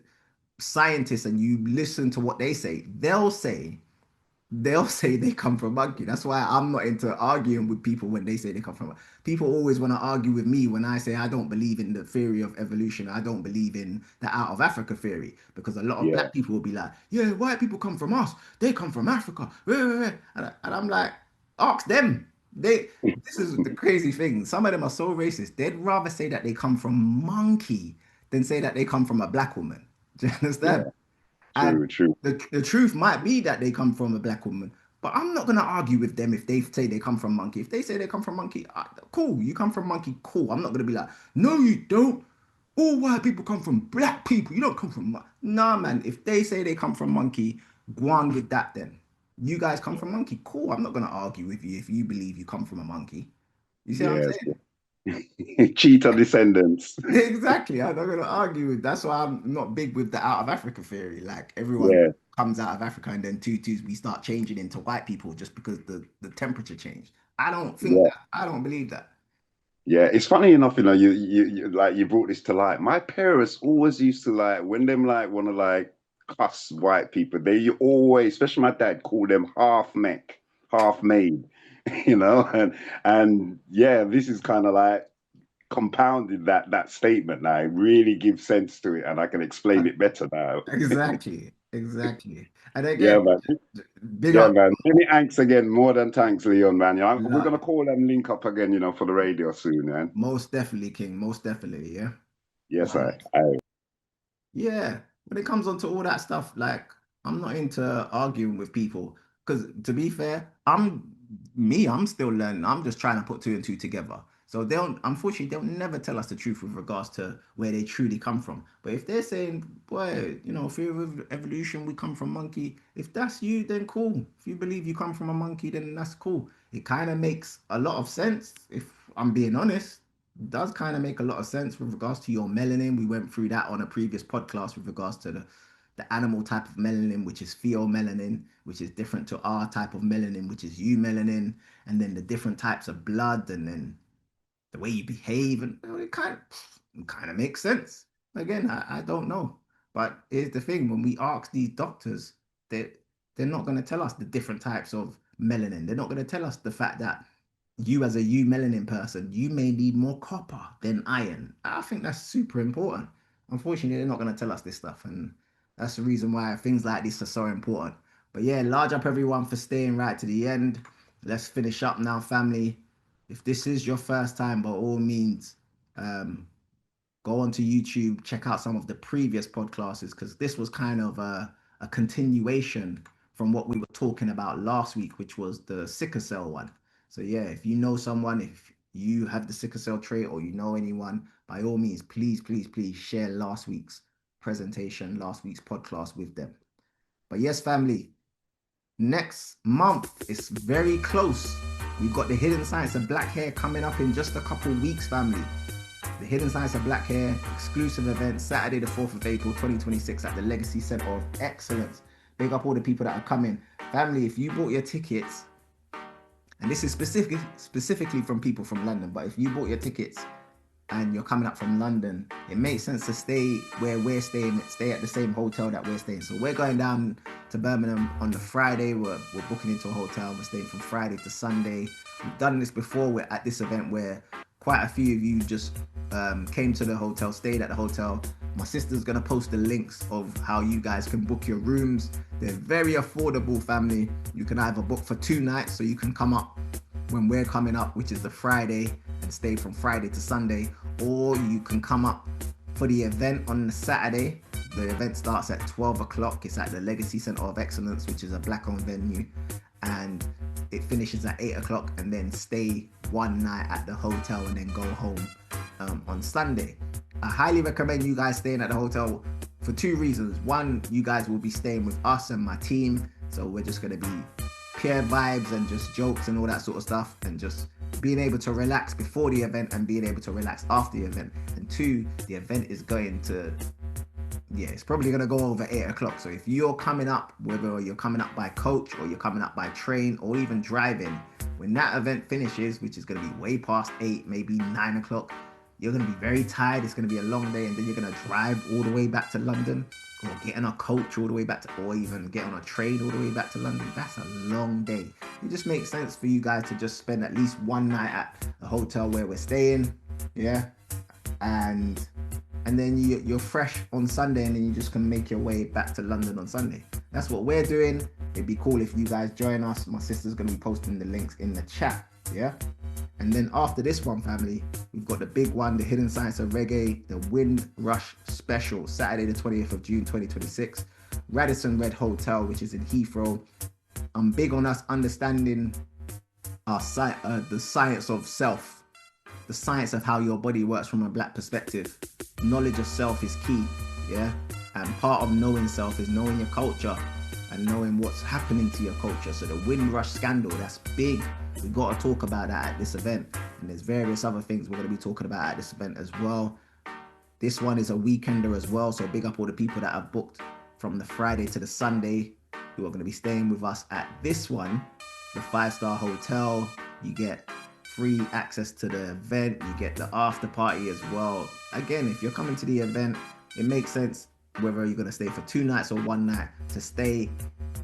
scientists and you listen to what they say, they'll say they come from monkey. That's why I'm not into arguing with people when they say they come from. People always want to argue with me when I say I don't believe in the theory of evolution. I don't believe in the out of Africa theory, because a lot of Yeah, black people will be like, yeah, white people come from us. They come from Africa. And I'm like, ask them. This is the crazy thing. Some of them are so racist. They'd rather say that they come from monkey than say that they come from a black woman. Do you understand? yeah. And True. the truth might be that they come from a black woman, but I'm not going to argue with them if they say they come from monkey. If they say they come from monkey, cool, you come from monkey, cool. I'm not going to be like, no, you don't. All white people come from black people. You don't come from Nah, man. If they say they come from monkey, go on with that then. You guys come from monkey, cool. I'm not going to argue with you if you believe you come from a monkey. You see what I'm Yes. saying? Cheetah descendants. Exactly. I'm not gonna argue with. That's why I'm not big with the out of Africa theory. Like everyone Yeah, comes out of Africa and then tutus we start changing into white people just because the temperature changed. I don't think yeah. that. I don't believe that. Yeah, it's funny enough, you like you brought this to light. My parents always used to like when them like want to like cuss white people. They always, especially my dad, call them half mech, half made, and yeah, this is kind of like compounded that statement now. It really gives sense to it, and I can explain it better now. Exactly. Exactly. And Yeah, again, man. big Yeah, up. man. Many thanks again. More than thanks, Leon, man. We're Nah, gonna call them link up again, for the radio soon, man. most definitely, King. Most definitely. Yeah. Yes, But I. yeah, when it comes on to all that stuff, like I'm not into arguing with people because to be fair, I'm still learning. I'm just trying to put two and two together. So unfortunately they'll never tell us the truth with regards to where they truly come from. But if they're saying, boy, theory of evolution, we come from monkey. If that's you, then cool. If you believe you come from a monkey, then that's cool. It kind of makes a lot of sense if I'm being honest. Does kind of make a lot of sense with regards to your melanin. We went through that on a previous podcast with regards to the animal type of melanin, which is pheomelanin, which is different to our type of melanin, which is eumelanin, and then the different types of blood, and then the way you behave, and it kind of makes sense. Again, I don't know, but here's the thing: when we ask these doctors, they're not going to tell us the different types of melanin. They're not going to tell us the fact that you as a eumelanin person, you may need more copper than iron. I think that's super important. Unfortunately, they're not going to tell us this stuff, and that's the reason why things like this are so important. But yeah, large up everyone for staying right to the end. Let's finish up now, family. If this is your first time, by all means, um, go onto YouTube, check out some of the previous podcasters, because this was kind of a continuation from what we were talking about last week, which was the sickle cell one. So yeah, if you know someone, if you have the sickle cell trait or you know anyone, by all means, please, please, please share last week's presentation, last week's podcast with them. But yes, family, next month is very close. We've got the Hidden Science of Black Hair coming up in just a couple weeks, family. The Hidden Science of Black Hair exclusive event, Saturday the 4th of April 2026 at the Legacy Center of Excellence. Big up all the people that are coming. Family, if you bought your tickets, and this is specifically from people from London, but if you bought your tickets, and you're coming up from London, it makes sense to stay where we're staying, stay at the same hotel that we're staying. So we're going down to Birmingham on the Friday. We're booking into a hotel. We're staying from Friday to Sunday. We've done this before. We're at this event where quite a few of you just came to the hotel, stayed at the hotel. My sister's gonna post the links of how you guys can book your rooms. They're very affordable, family. You can either book for 2 nights, so you can come up when we're coming up, which is the Friday, and stay from Friday to Sunday, or you can come up for the event on the Saturday. The event starts at 12 o'clock. It's at the Legacy Centre of Excellence, which is a black-owned venue, and it finishes at 8 o'clock, and then stay 1 night at the hotel and then go home on Sunday. I highly recommend you guys staying at the hotel for 2 reasons. One, you guys will be staying with us and my team, so we're just going to be pure vibes and just jokes and all that sort of stuff, and just being able to relax before the event and being able to relax after the event. And 2, the event is going to, it's probably going to go over 8 o'clock. So if you're coming up, whether you're coming up by coach or you're coming up by train or even driving, when that event finishes, which is going to be way past 8, maybe 9 o'clock, you're going to be very tired. It's going to be a long day, and then you're going to drive all the way back to London, or get on a coach all the way back to, or even get on a train all the way back to London. That's a long day. It just makes sense for you guys to just spend at least 1 night at a hotel where we're staying, and then you're fresh on Sunday, and then you just can make your way back to London on Sunday. That's what we're doing. It'd be cool if you guys join us. My sister's going to be posting the links in the chat, And then after this one, family, we've got the big one, the Hidden Science of Reggae, the Windrush Special, Saturday the 20th of June 2026, Radisson Red Hotel, which is in Heathrow. I'm big on us understanding the science of self, the science of how your body works from a black perspective. Knowledge of self is key, and part of knowing self is knowing your culture and knowing what's happening to your culture. So the Windrush scandal, that's big. We got to talk about that at this event, and there's various other things we're going to be talking about at this event as well. This one is a weekender as well, so big up all the people that have booked from the Friday to the Sunday who are going to be staying with us at this one, the 5-star hotel. You get free access to the event, you get the after party as well. Again, if you're coming to the event, it makes sense whether you're going to stay for 2 nights or 1 night to stay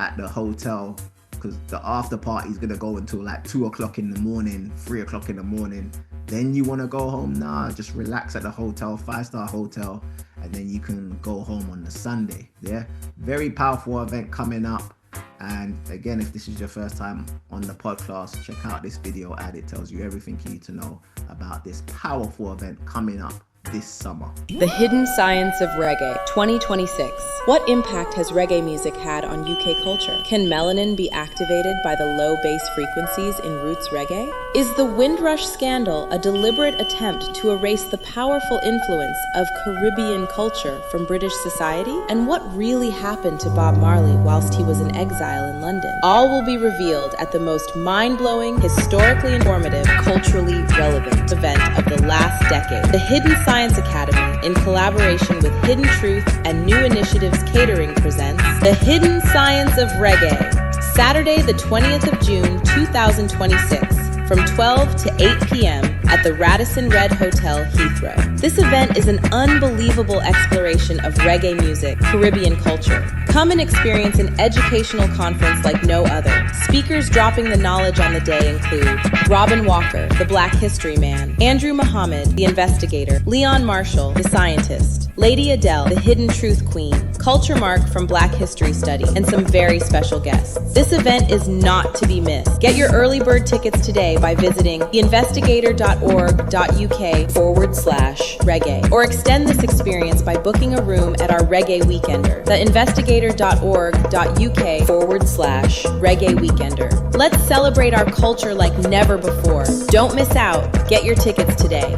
at the hotel, because the after party is going to go until like 2 o'clock in the morning, 3 o'clock in the morning. Then you want to go home? Nah, just relax at the hotel, 5-star hotel, and then you can go home on the Sunday. Very powerful event coming up. And again, if this is your first time on the podcast, check out this video ad. It tells you everything you need to know about this powerful event coming up this summer. The Hidden Science of Reggae 2026. What impact has reggae music had on UK culture? Can melanin be activated by the low bass frequencies in roots reggae? Is the Windrush scandal a deliberate attempt to erase the powerful influence of Caribbean culture from British society? And what really happened to Bob Marley whilst he was in exile in London? All will be revealed at the most mind-blowing, historically informative, culturally relevant event of the last decade. The Hidden Science Academy, in collaboration with Hidden Truth and New Initiatives Catering, presents The Hidden Science of Reggae, Saturday the 20th of June 2026, from 12 to 8 p.m. at the Radisson Red Hotel, Heathrow. This event is an unbelievable exploration of reggae music, Caribbean culture. Come and experience an educational conference like no other. Speakers dropping the knowledge on the day include Robin Walker, the Black History Man, Andrew Muhammad, the investigator, Leon Marshall, the scientist, Lady Adele, the Hidden Truth Queen, Culture Mark from Black History Study, and some very special guests. This event is not to be missed. Get your early bird tickets today by visiting theinvestigator.org.uk/reggae, or extend this experience by booking a room at our Reggae Weekender, theinvestigator.org.uk/reggae weekender. Let's celebrate our culture like never before. Don't miss out. Get your tickets today.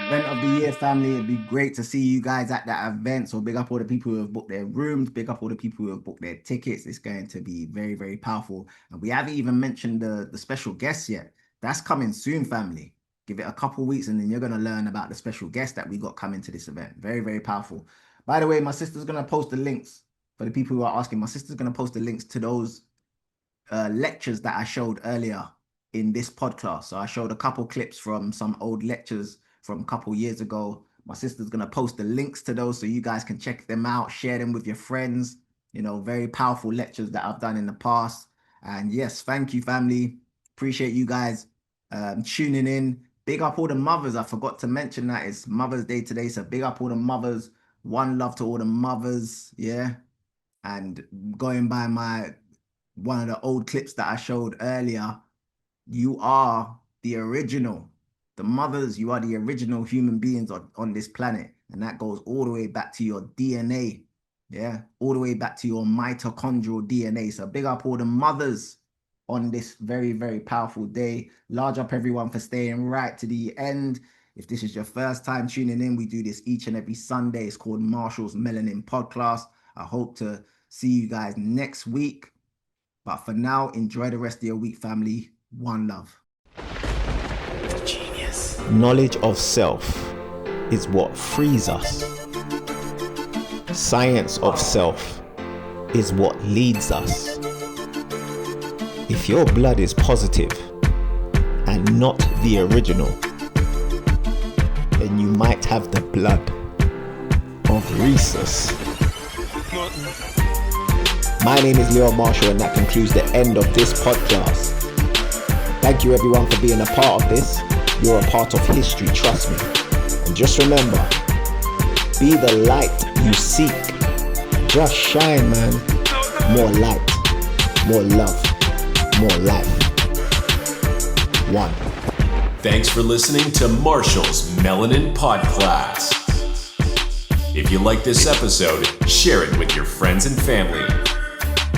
Event of the year, family. It'd be great to see you guys at that event. So big up all the people who have booked their rooms, big up all the people who have booked their tickets. It's going to be very, very powerful. And we haven't even mentioned the special guests yet. That's coming soon, family. Give it a couple weeks and then you're going to learn about the special guests that we got coming to this event. Very, very powerful. By the way, my sister's going to post the links for the people who are asking. My sister's going to post the links to those lectures that I showed earlier in this podcast. So I showed a couple clips from some old lectures from a couple years ago. My sister's going to post the links to those so you guys can check them out, share them with your friends. You know, very powerful lectures that I've done in the past. And yes, thank you, family. Appreciate you guys tuning in. Big up all the mothers. I forgot to mention that it's Mother's Day today. So big up all the mothers. One love to all the mothers. Yeah. And going by one of the old clips that I showed earlier, you are the original. The mothers, you are the original human beings on this planet. And that goes all the way back to your DNA. Yeah, all the way back to your mitochondrial DNA. So big up all the mothers on this very, very powerful day. Large up everyone for staying right to the end. If this is your first time tuning in, we do this each and every Sunday. It's called Marshall's Melanin Podcast. I hope to see you guys next week. But for now, enjoy the rest of your week, family. One love. Genius. Knowledge of self is what frees us. Science of self is what leads us. If your blood is positive and not the original, then you might have the blood of Rhesus. My name is Leon Marshall, and that concludes the end of this podcast. Thank you everyone for being a part of this. You're a part of history, trust me. And just remember, be the light you seek. Just shine, man. More light, more love, more life. One. Thanks for listening to Marshall's Melanin Podcast. If you like this episode, share it with your friends and family.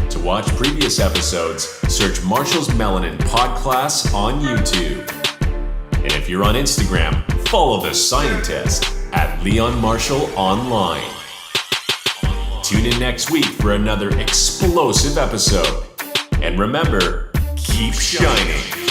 To watch previous episodes, search Marshall's Melanin Podcast on YouTube. And if you're on Instagram, follow the scientist at Leon Marshall Online. Tune in next week for another explosive episode. And remember, keep shining.